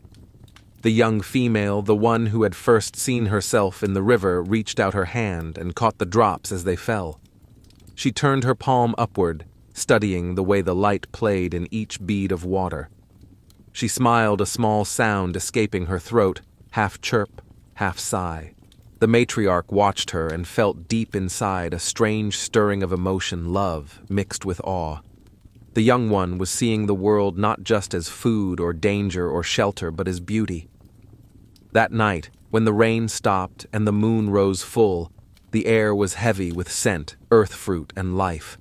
The young female, the one who had first seen herself in the river, reached out her hand and caught the drops as they fell. She turned her palm upward, studying the way the light played in each bead of water. She smiled, a small sound escaping her throat, half chirp, half sigh. The matriarch watched her and felt deep inside a strange stirring of emotion, love, mixed with awe. The young one was seeing the world not just as food or danger or shelter, but as beauty. That night, when the rain stopped and the moon rose full, the air was heavy with scent, earth fruit, and life.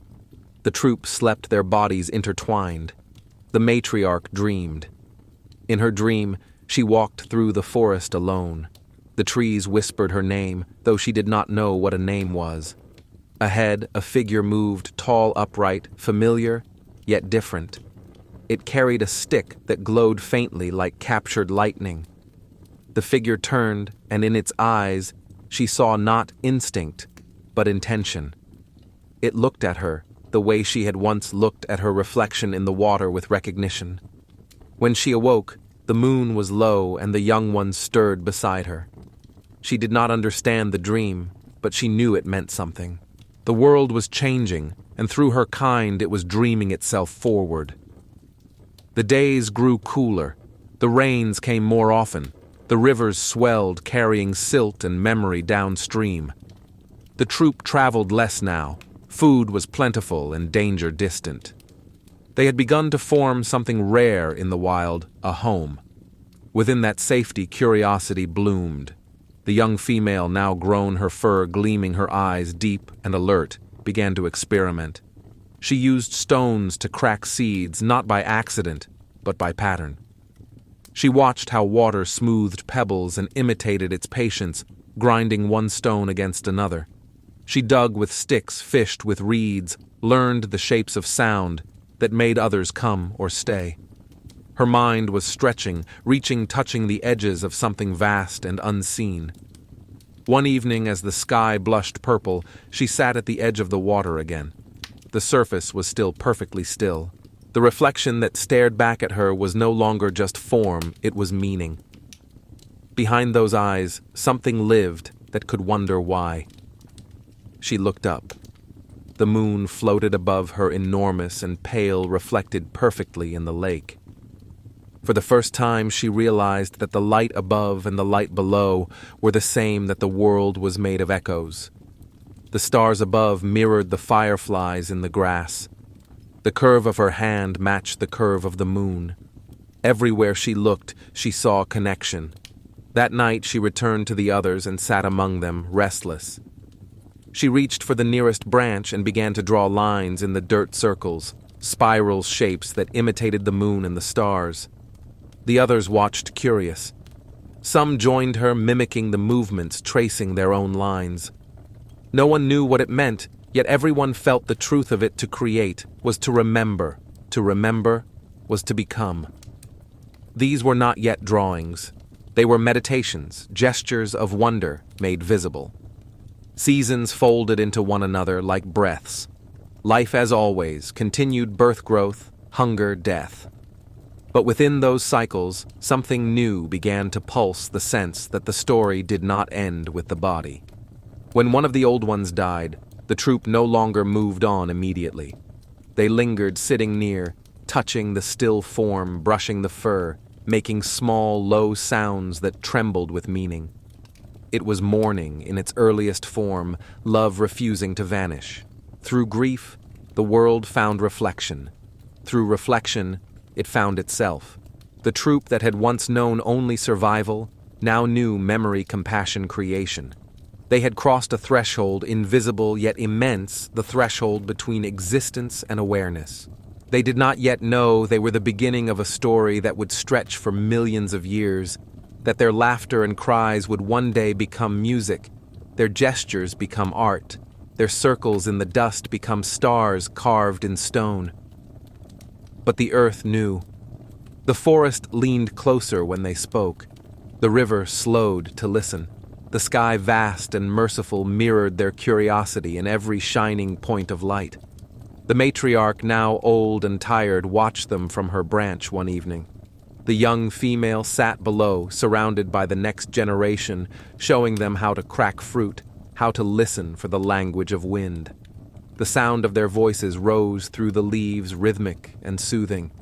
The troop slept, their bodies intertwined. The matriarch dreamed. In her dream, she walked through the forest alone. The trees whispered her name, though she did not know what a name was. Ahead, a figure moved, tall, upright, familiar, yet different. It carried a stick that glowed faintly like captured lightning. The figure turned, and in its eyes, she saw not instinct, but intention. It looked at her, the way she had once looked at her reflection in the water with recognition. When she awoke, the moon was low and the young ones stirred beside her. She did not understand the dream, but she knew it meant something. The world was changing, and through her kind it was dreaming itself forward. The days grew cooler. The rains came more often. The rivers swelled, carrying silt and memory downstream. The troop traveled less now. Food was plentiful and danger distant. They had begun to form something rare in the wild, a home. Within that safety, curiosity bloomed. The young female, now grown, her fur gleaming, her eyes deep and alert, began to experiment. She used stones to crack seeds, not by accident, but by pattern. She watched how water smoothed pebbles and imitated its patience, grinding one stone against another. She dug with sticks, fished with reeds, learned the shapes of sound that made others come or stay. Her mind was stretching, reaching, touching the edges of something vast and unseen. One evening, as the sky blushed purple, she sat at the edge of the water again. The surface was still perfectly still. The reflection that stared back at her was no longer just form, it was meaning. Behind those eyes, something lived that could wonder why. She looked up. The moon floated above her, enormous and pale, reflected perfectly in the lake. For the first time, she realized that the light above and the light below were the same, that the world was made of echoes. The stars above mirrored the fireflies in the grass. The curve of her hand matched the curve of the moon. Everywhere she looked, she saw connection. That night, she returned to the others and sat among them, restless. She reached for the nearest branch and began to draw lines in the dirt circles, spiral shapes that imitated the moon and the stars. The others watched, curious. Some joined her, mimicking the movements, tracing their own lines. No one knew what it meant, yet everyone felt the truth of it. To create was to remember. To remember was to become. These were not yet drawings. They were meditations, gestures of wonder made visible. Seasons folded into one another like breaths. Life as always, continued birth, growth, hunger, death. But within those cycles, something new began to pulse, the sense that the story did not end with the body. When one of the old ones died, the troop no longer moved on immediately. They lingered, sitting near, touching the still form, brushing the fur, making small, low sounds that trembled with meaning. It was mourning in its earliest form, love refusing to vanish. Through grief, the world found reflection. Through reflection, it found itself. The troop that had once known only survival now knew memory, compassion, creation. They had crossed a threshold, invisible yet immense, the threshold between existence and awareness. They did not yet know they were the beginning of a story that would stretch for millions of years, that their laughter and cries would one day become music, their gestures become art, their circles in the dust become stars carved in stone. But the earth knew. The forest leaned closer when they spoke. The river slowed to listen. The sky, vast and merciful, mirrored their curiosity in every shining point of light. The matriarch, now old and tired, watched them from her branch one evening. The young female sat below, surrounded by the next generation, showing them how to crack fruit, how to listen for the language of wind. The sound of their voices rose through the leaves, rhythmic and soothing.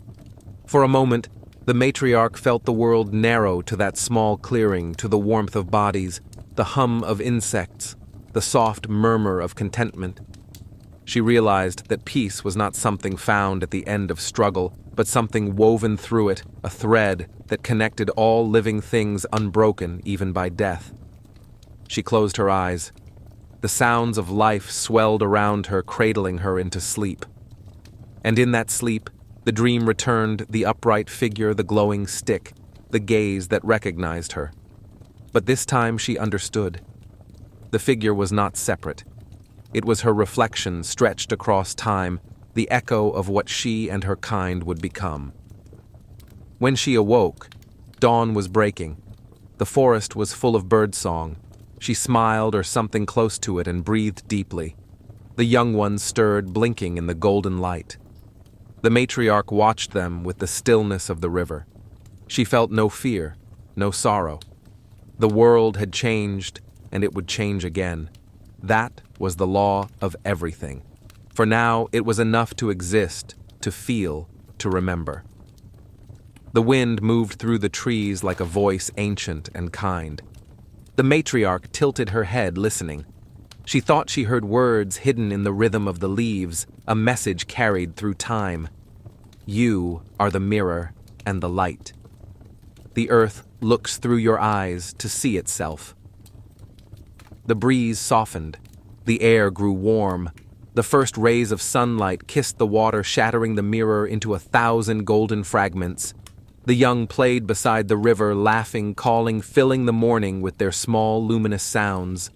For a moment, the matriarch felt the world narrow to that small clearing, to the warmth of bodies, the hum of insects, the soft murmur of contentment. She realized that peace was not something found at the end of struggle, but something woven through it, a thread that connected all living things, unbroken even by death. She closed her eyes. The sounds of life swelled around her, cradling her into sleep. And in that sleep, The dream returned, the upright figure, the glowing stick, the gaze that recognized her. But this time she understood. The figure was not separate. It was her reflection stretched across time, the echo of what she and her kind would become. When she awoke, dawn was breaking. The forest was full of birdsong. She smiled or something close to it and breathed deeply. The young ones stirred, blinking in the golden light. The matriarch watched them with the stillness of the river. She felt no fear, no sorrow. The world had changed, and it would change again. That was the law of everything. For now, it was enough to exist, to feel, to remember. The wind moved through the trees like a voice ancient and kind. The matriarch tilted her head, listening. She thought she heard words hidden in the rhythm of the leaves, a message carried through time. You are the mirror and the light. The earth looks through your eyes to see itself. The breeze softened. The air grew warm. The first rays of sunlight kissed the water, shattering the mirror into 1,000 golden fragments. The young played beside the river, laughing, calling, filling the morning with their small, luminous sounds.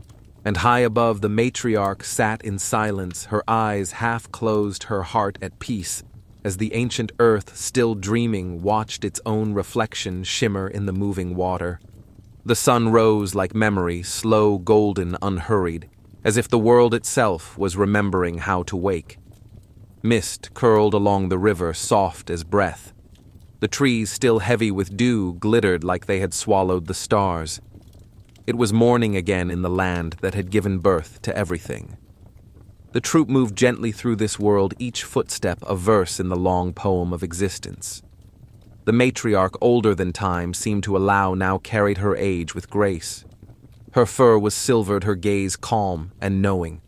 And high above, the matriarch sat in silence, her eyes half closed, her heart at peace, as the ancient earth, still dreaming, watched its own reflection shimmer in the moving water. The sun rose like memory, slow, golden, unhurried, as if the world itself was remembering how to wake. Mist curled along the river, soft as breath. The trees, still heavy with dew, glittered like they had swallowed the stars. It was morning again in the land that had given birth to everything. The troop moved gently through this world, each footstep a verse in the long poem of existence. The matriarch, older than time, seemed to allow, now carried her age with grace. Her fur was silvered, her gaze calm and knowing.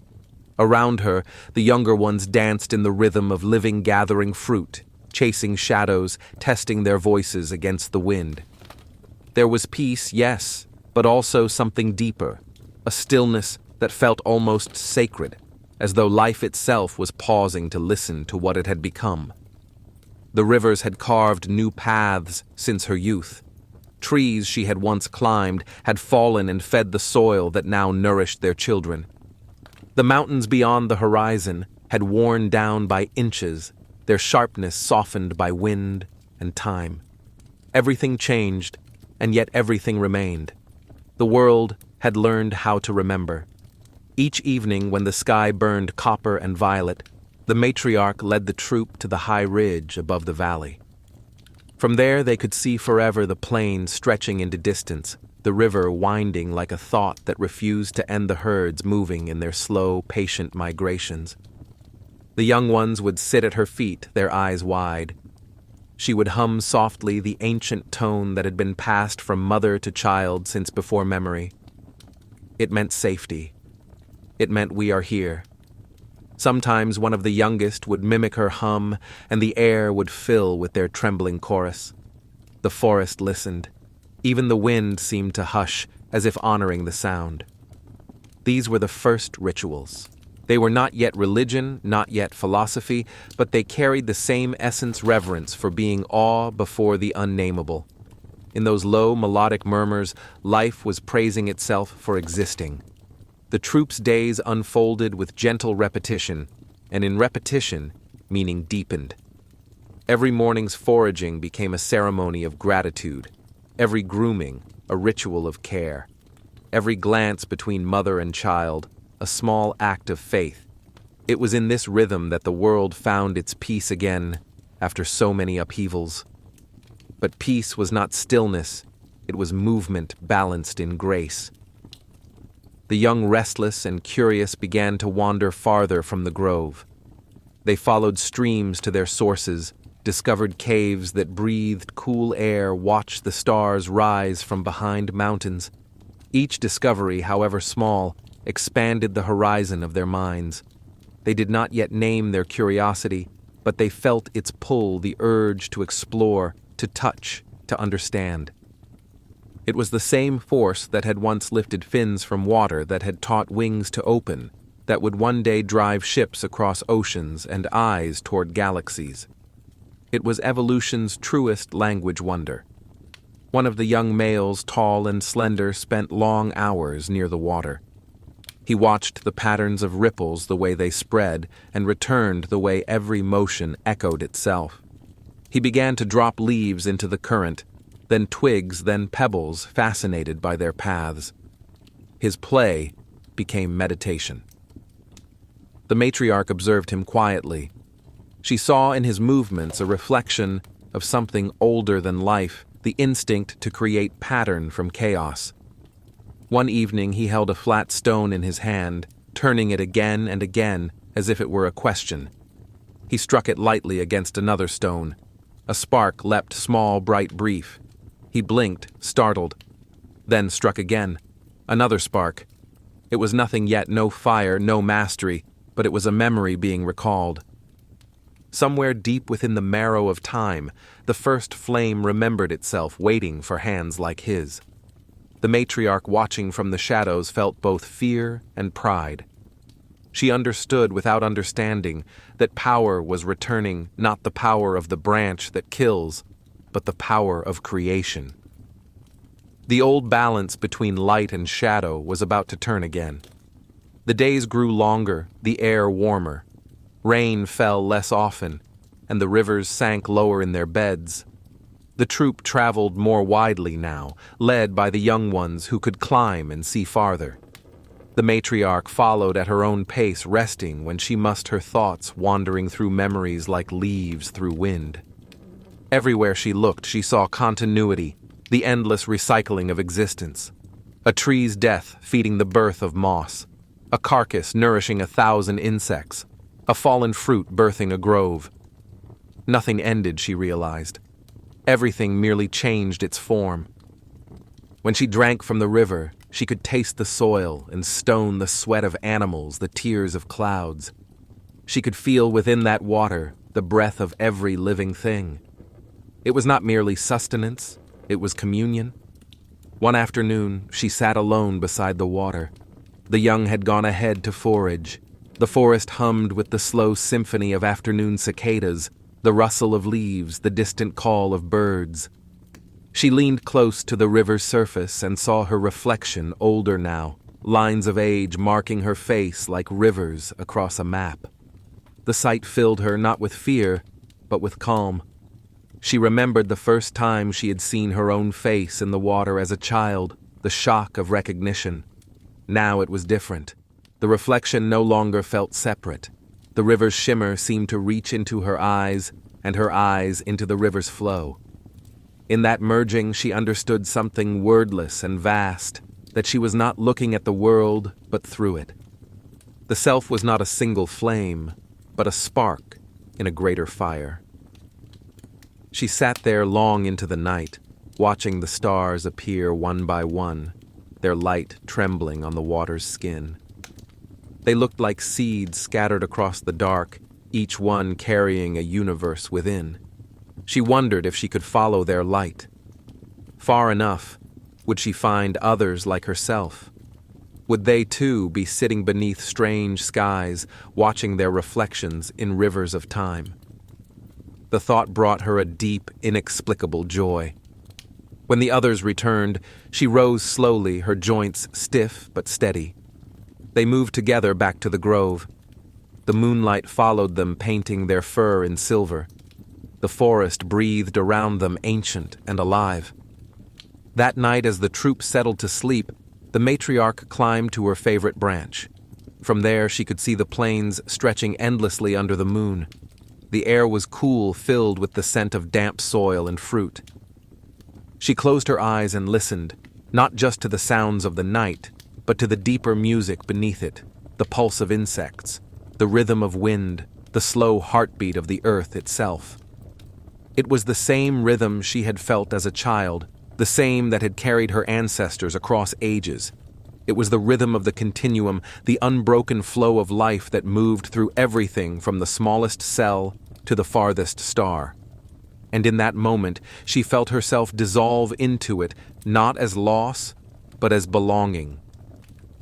Around her, the younger ones danced in the rhythm of living, gathering fruit, chasing shadows, testing their voices against the wind. There was peace, yes, but also something deeper, a stillness that felt almost sacred, as though life itself was pausing to listen to what it had become. The rivers had carved new paths since her youth. Trees she had once climbed had fallen and fed the soil that now nourished their children. The mountains beyond the horizon had worn down by inches, their sharpness softened by wind and time. Everything changed, and yet everything remained. The world had learned how to remember. Each evening, when the sky burned copper and violet, the matriarch led the troop to the high ridge above the valley. From there they could see forever the plain stretching into distance, the river winding like a thought that refused to end the herds moving in their slow, patient migrations. The young ones would sit at her feet, their eyes wide. She would hum softly the ancient tone that had been passed from mother to child since before memory. It meant safety. It meant we are here. Sometimes one of the youngest would mimic her hum, and the air would fill with their trembling chorus. The forest listened. Even the wind seemed to hush, as if honoring the sound. These were the first rituals. They were not yet religion, not yet philosophy, but they carried the same essence, reverence for being awe before the unnameable. In those low, melodic murmurs, life was praising itself for existing. The troop's days unfolded with gentle repetition, and in repetition, meaning deepened. Every morning's foraging became a ceremony of gratitude, every grooming a ritual of care, every glance between mother and child a small act of faith. It was in this rhythm that the world found its peace again after so many upheavals. But peace was not stillness, it was movement balanced in grace. The young, restless and curious, began to wander farther from the grove. They followed streams to their sources, discovered caves that breathed cool air, watched the stars rise from behind mountains. Each discovery, however small, expanded the horizon of their minds. They did not yet name their curiosity, but they felt its pull, the urge to explore, to touch, to understand. It was the same force that had once lifted fins from water, that had taught wings to open, that would one day drive ships across oceans and eyes toward galaxies. It was evolution's truest language wonder. One of the young males, tall and slender, spent long hours near the water. He watched the patterns of ripples the way they spread and returned the way every motion echoed itself. He began to drop leaves into the current, then twigs, then pebbles, fascinated by their paths. His play became meditation. The matriarch observed him quietly. She saw in his movements a reflection of something older than life, the instinct to create pattern from chaos. One evening he held a flat stone in his hand, turning it again and again as if it were a question. He struck it lightly against another stone. A spark leapt small, bright, brief. He blinked, startled, then struck again. Another spark. It was nothing yet, no fire, no mastery, but it was a memory being recalled. Somewhere deep within the marrow of time, the first flame remembered itself, waiting for hands like his. The matriarch, watching from the shadows, felt both fear and pride. She understood without understanding that power was returning, not the power of the branch that kills, but the power of creation. The old balance between light and shadow was about to turn again. The days grew longer, the air warmer. Rain fell less often, and the rivers sank lower in their beds. The troop traveled more widely now, led by the young ones who could climb and see farther. The matriarch followed at her own pace, resting when she must, her thoughts wandering through memories like leaves through wind. Everywhere she looked, she saw continuity, the endless recycling of existence. A tree's death feeding the birth of moss, a carcass nourishing 1,000 insects, a fallen fruit birthing a grove. Nothing ended, she realized. Everything merely changed its form. When she drank from the river, she could taste the soil and stone, the sweat of animals, the tears of clouds. She could feel within that water the breath of every living thing. It was not merely sustenance, it was communion. One afternoon, she sat alone beside the water. The young had gone ahead to forage. The forest hummed with the slow symphony of afternoon cicadas, the rustle of leaves, the distant call of birds. She leaned close to the river's surface and saw her reflection, older now, lines of age marking her face like rivers across a map. The sight filled her not with fear, but with calm. She remembered the first time she had seen her own face in the water as a child, the shock of recognition. Now it was different. The reflection no longer felt separate. The river's shimmer seemed to reach into her eyes, and her eyes into the river's flow. In that merging, she understood something wordless and vast, that she was not looking at the world, but through it. The self was not a single flame, but a spark in a greater fire. She sat there long into the night, watching the stars appear one by one, their light trembling on the water's skin. They looked like seeds scattered across the dark, each one carrying a universe within. She wondered if she could follow their light. Far enough, would she find others like herself? Would they too be sitting beneath strange skies, watching their reflections in rivers of time? The thought brought her a deep, inexplicable joy. When the others returned, she rose slowly, her joints stiff but steady. They moved together back to the grove. The moonlight followed them, painting their fur in silver. The forest breathed around them, ancient and alive. That night, as the troop settled to sleep, the matriarch climbed to her favorite branch. From there, she could see the plains stretching endlessly under the moon. The air was cool, filled with the scent of damp soil and fruit. She closed her eyes and listened, not just to the sounds of the night, but to the deeper music beneath it, the pulse of insects, the rhythm of wind, the slow heartbeat of the earth itself. It was the same rhythm she had felt as a child, the same that had carried her ancestors across ages. It was the rhythm of the continuum, the unbroken flow of life that moved through everything from the smallest cell to the farthest star. And in that moment, she felt herself dissolve into it, not as loss, but as belonging.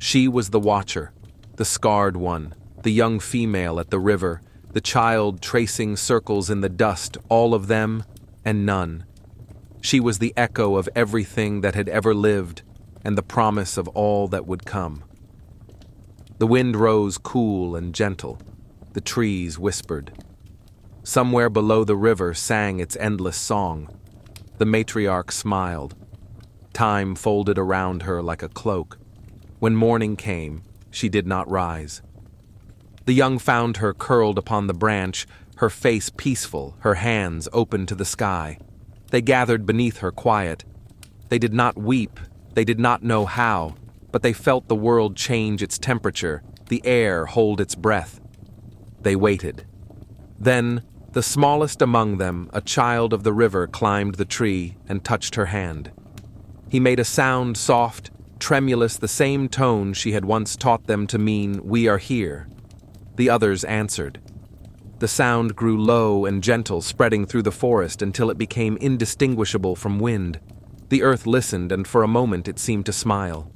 She was the watcher, the scarred one, the young female at the river, the child tracing circles in the dust, all of them and none. She was the echo of everything that had ever lived and the promise of all that would come. The wind rose cool and gentle. The trees whispered. Somewhere below the river sang its endless song. The matriarch smiled. Time folded around her like a cloak. When morning came, she did not rise. The young found her curled upon the branch, her face peaceful, her hands open to the sky. They gathered beneath her quiet. They did not weep, they did not know how, but they felt the world change its temperature, the air hold its breath. They waited. Then, the smallest among them, a child of the river, climbed the tree and touched her hand. He made a sound soft, tremulous, the same tone she had once taught them to mean, "We are here." The others answered. The sound grew low and gentle, spreading through the forest until it became indistinguishable from wind. The earth listened, and for a moment it seemed to smile.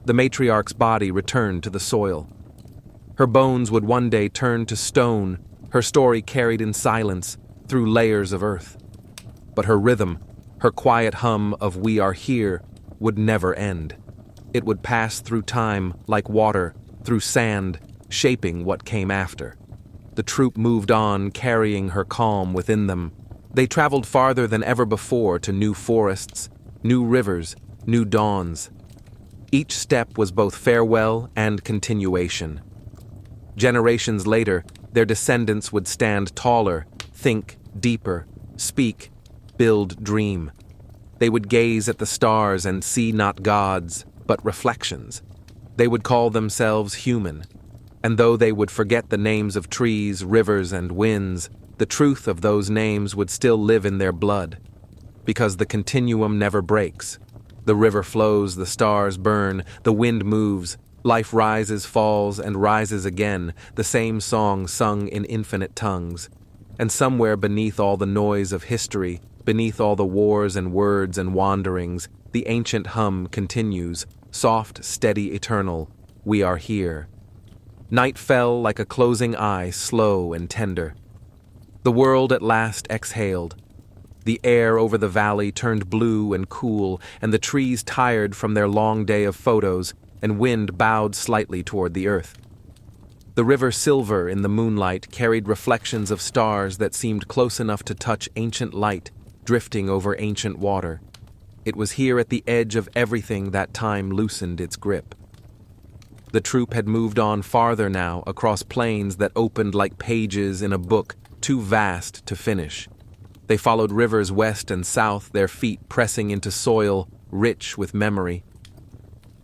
The matriarch's body returned to the soil. Her bones would one day turn to stone, her story carried in silence through layers of earth. But her rhythm, her quiet hum of "We are here," would never end. It would pass through time like water, through sand, shaping what came after. The troop moved on, carrying her calm within them. They traveled farther than ever before to new forests, new rivers, new dawns. Each step was both farewell and continuation. Generations later, their descendants would stand taller, think deeper, speak, build, dream. They would gaze at the stars and see not gods, but reflections. They would call themselves human. And though they would forget the names of trees, rivers, and winds, the truth of those names would still live in their blood. Because the continuum never breaks. The river flows, the stars burn, the wind moves, life rises, falls, and rises again, the same song sung in infinite tongues. And somewhere beneath all the noise of history, beneath all the wars and words and wanderings, the ancient hum continues, soft, steady, eternal. We are here. Night fell like a closing eye, slow and tender. The world at last exhaled. The air over the valley turned blue and cool, and the trees tired from their long day of photos, and wind bowed slightly toward the earth. The river silver in the moonlight carried reflections of stars that seemed close enough to touch ancient light, drifting over ancient water. It was here at the edge of everything that time loosened its grip. The troop had moved on farther now, across plains that opened like pages in a book too vast to finish. They followed rivers west and south, their feet pressing into soil rich with memory.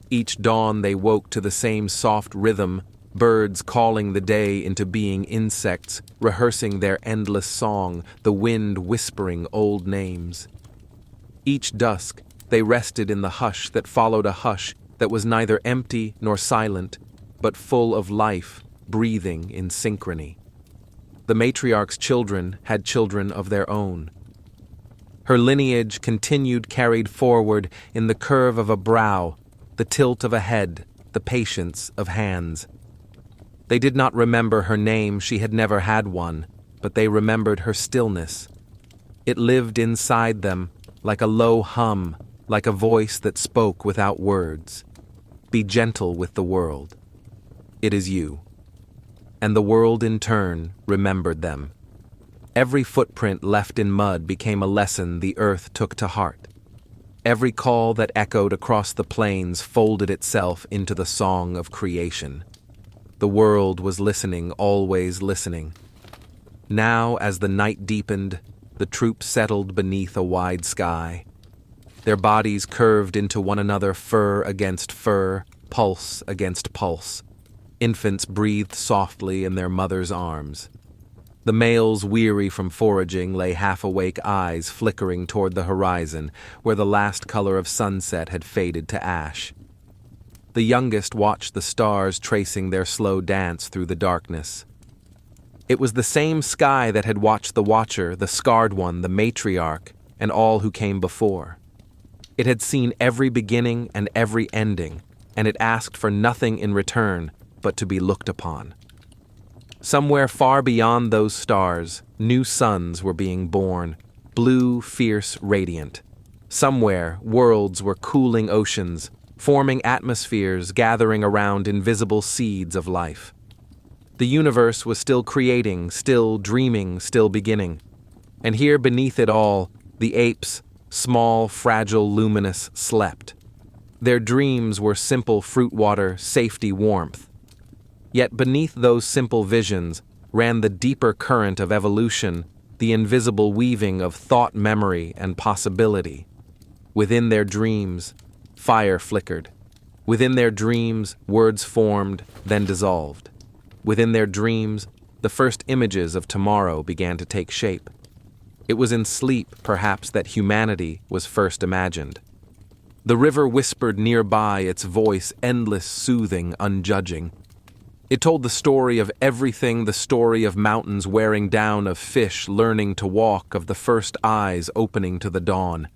Each dawn they woke to the same soft rhythm, birds calling the day into being, insects rehearsing their endless song, the wind whispering old names. Each dusk they rested in the hush that followed a hush that was neither empty nor silent, but full of life, breathing in synchrony. The matriarch's children had children of their own. Her lineage continued, carried forward in the curve of a brow, the tilt of a head, the patience of hands. They did not remember her name, she had never had one, but they remembered her stillness. It lived inside them, like a low hum, like a voice that spoke without words. Be gentle with the world. It is you. And the world in turn remembered them. Every footprint left in mud became a lesson the earth took to heart. Every call that echoed across the plains folded itself into the song of creation. The world was listening, always listening. Now, as the night deepened, the troop settled beneath a wide sky. Their bodies curved into one another, fur against fur, pulse against pulse. Infants breathed softly in their mother's arms. The males, weary from foraging, lay half-awake, eyes flickering toward the horizon, where the last color of sunset had faded to ash. The youngest watched the stars tracing their slow dance through the darkness. It was the same sky that had watched the watcher, the scarred one, the matriarch, and all who came before. It had seen every beginning and every ending, and it asked for nothing in return but to be looked upon. Somewhere far beyond those stars, new suns were being born, blue, fierce, radiant. Somewhere, worlds were cooling oceans, forming atmospheres gathering around invisible seeds of life. The universe was still creating, still dreaming, still beginning. And here beneath it all, the apes, small, fragile, luminous, slept. Their dreams were simple fruit water, safety, warmth. Yet beneath those simple visions ran the deeper current of evolution, the invisible weaving of thought, memory, and possibility. Within their dreams, fire flickered. Within their dreams, words formed, then dissolved. Within their dreams, the first images of tomorrow began to take shape. It was in sleep, perhaps, that humanity was first imagined. The river whispered nearby, its voice endless, soothing, unjudging. It told the story of everything, the story of mountains wearing down, of fish learning to walk, of the first eyes opening to the dawn.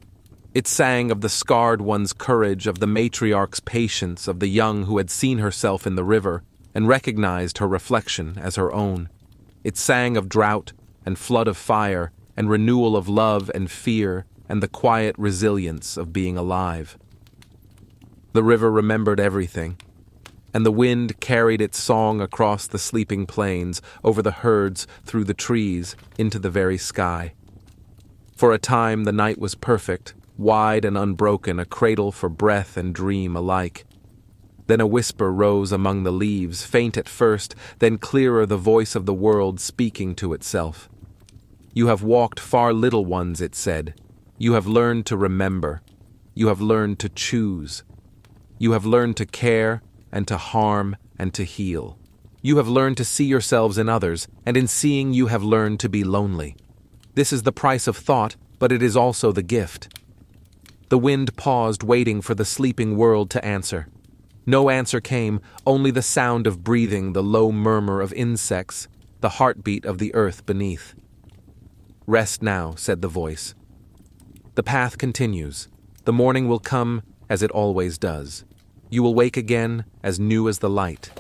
It sang of the scarred one's courage, of the matriarch's patience, of the young who had seen herself in the river and recognized her reflection as her own. It sang of drought and flood of fire and renewal of love and fear and the quiet resilience of being alive. The river remembered everything, and the wind carried its song across the sleeping plains, over the herds, through the trees, into the very sky. For a time the night was perfect, wide and unbroken, a cradle for breath and dream alike. Then a whisper rose among the leaves, faint at first, then clearer, the voice of the world speaking to itself. "You have walked far, little ones," it said. "You have learned to remember. You have learned to choose. You have learned to care and to harm and to heal. You have learned to see yourselves in others, and in seeing you have learned to be lonely. This is the price of thought, but it is also the gift." The wind paused, waiting for the sleeping world to answer. No answer came, only the sound of breathing, the low murmur of insects, the heartbeat of the earth beneath. "Rest now," said the voice. "The path continues. The morning will come as it always does. You will wake again as new as the light."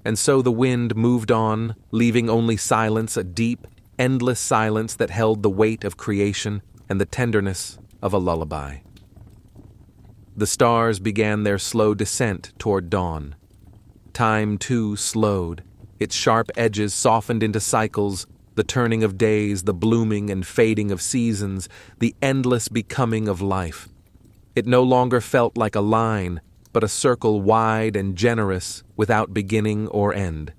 And so the wind moved on, leaving only silence, a deep, endless silence that held the weight of creation and the tenderness of a lullaby. The stars began their slow descent toward dawn. Time, too, slowed. Its sharp edges softened into cycles, the turning of days, the blooming and fading of seasons, the endless becoming of life. It no longer felt like a line, but a circle wide and generous, without beginning or end.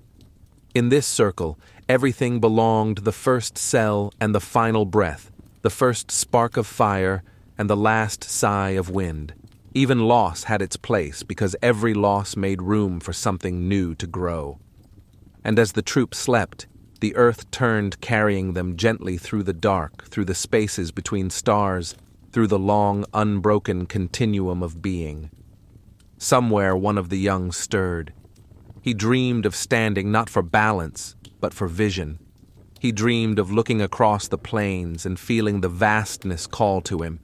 In this circle, everything belonged, the first cell and the final breath, the first spark of fire and the last sigh of wind. Even loss had its place, because every loss made room for something new to grow. And as the troop slept, the earth turned, carrying them gently through the dark, through the spaces between stars, through the long, unbroken continuum of being. Somewhere one of the young stirred. He dreamed of standing not for balance, but for vision. He dreamed of looking across the plains and feeling the vastness call to him.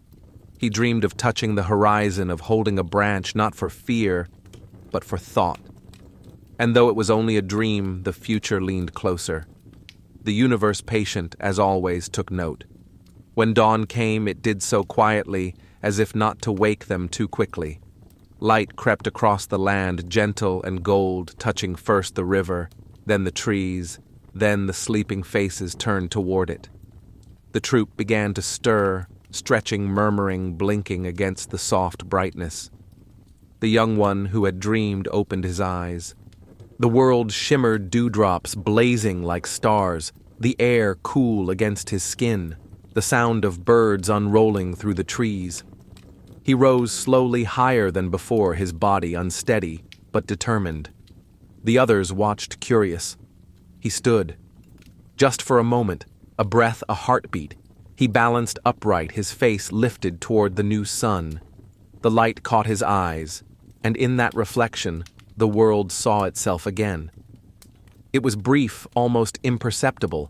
He dreamed of touching the horizon, of holding a branch not for fear, but for thought. And though it was only a dream, the future leaned closer. The universe, patient as always, took note. When dawn came, it did so quietly, as if not to wake them too quickly. Light crept across the land, gentle and gold, touching first the river, then the trees, then the sleeping faces turned toward it. The troop began to stir, stretching, murmuring, blinking against the soft brightness. The young one who had dreamed opened his eyes. The world shimmered, dewdrops blazing like stars, the air cool against his skin, the sound of birds unrolling through the trees. He rose slowly, higher than before, his body unsteady but determined. The others watched, curious. He stood. Just for a moment, a breath, a heartbeat. He balanced upright, his face lifted toward the new sun. The light caught his eyes, and in that reflection, the world saw itself again. It was brief, almost imperceptible,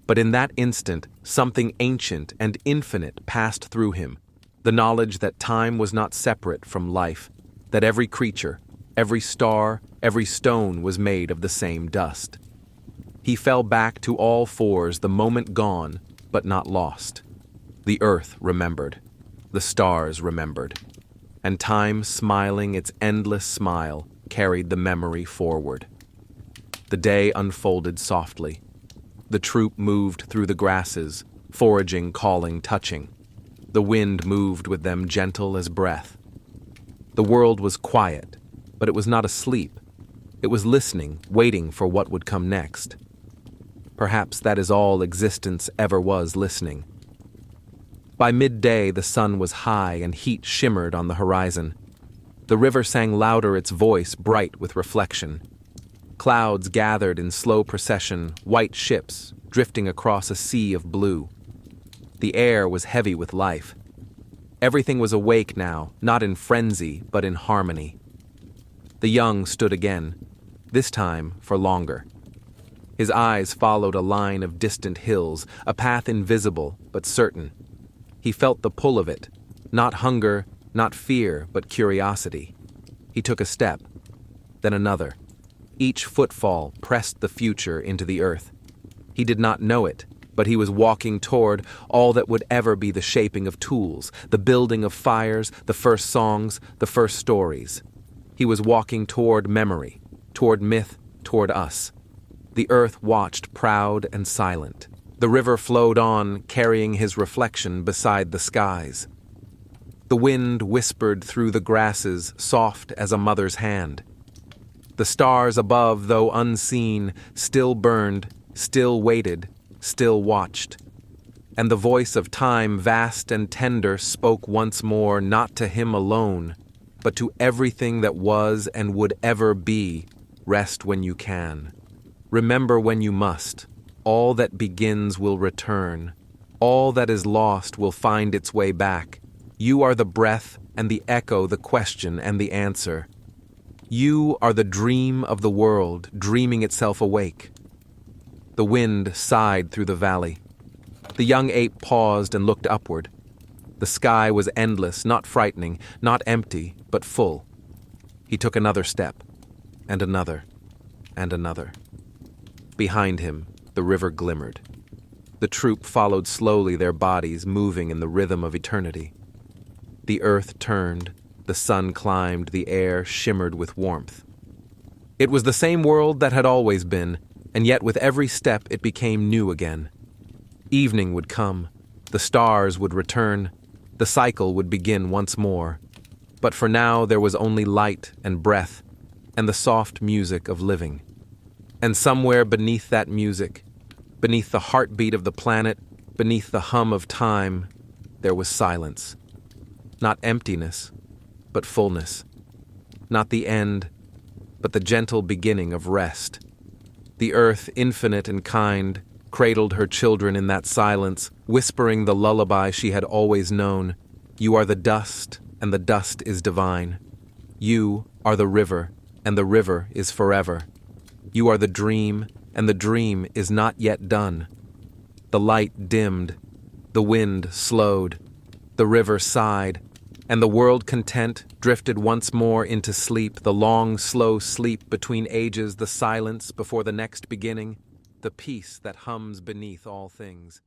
but in that instant, something ancient and infinite passed through him, the knowledge that time was not separate from life, that every creature, every star, every stone was made of the same dust. He fell back to all fours, the moment gone, but not lost. The earth remembered. The stars remembered. And time, smiling its endless smile, carried the memory forward. The day unfolded softly. The troop moved through the grasses, foraging, calling, touching. The wind moved with them, gentle as breath. The world was quiet, but it was not asleep. It was listening, waiting for what would come next. Perhaps that is all existence ever was, listening. By midday, the sun was high and heat shimmered on the horizon. The river sang louder, its voice bright with reflection. Clouds gathered in slow procession, white ships drifting across a sea of blue. The air was heavy with life. Everything was awake now, not in frenzy, but in harmony. The young stood again, this time for longer. His eyes followed a line of distant hills, a path invisible but certain. He felt the pull of it, not hunger, not fear, but curiosity. He took a step, then another. Each footfall pressed the future into the earth. He did not know it, but he was walking toward all that would ever be the shaping of tools, the building of fires, the first songs, the first stories. He was walking toward memory, toward myth, toward us. The earth watched, proud and silent. The river flowed on, carrying his reflection beside the skies. The wind whispered through the grasses, soft as a mother's hand. The stars above, though unseen, still burned, still waited, still watched. And the voice of time, vast and tender, spoke once more, not to him alone, but to everything that was and would ever be. Rest when you can. Remember when you must. All that begins will return. All that is lost will find its way back. You are the breath and the echo, the question and the answer. You are the dream of the world, dreaming itself awake. The wind sighed through the valley. The young ape paused and looked upward. The sky was endless, not frightening, not empty, but full. He took another step, and another, and another. Behind him, the river glimmered. The troop followed slowly, their bodies moving in the rhythm of eternity. The earth turned, the sun climbed, the air shimmered with warmth. It was the same world that had always been, and yet with every step it became new again. Evening would come, the stars would return, the cycle would begin once more. But for now there was only light and breath, and the soft music of living. And somewhere beneath that music, beneath the heartbeat of the planet, beneath the hum of time, there was silence. Not emptiness, but fullness. Not the end, but the gentle beginning of rest. The earth, infinite and kind, cradled her children in that silence, whispering the lullaby she had always known. You are the dust, and the dust is divine. You are the river, and the river is forever. You are the dream, and the dream is not yet done. The light dimmed, the wind slowed, the river sighed, and the world content drifted once more into sleep, the long, slow sleep between ages, the silence before the next beginning, the peace that hums beneath all things.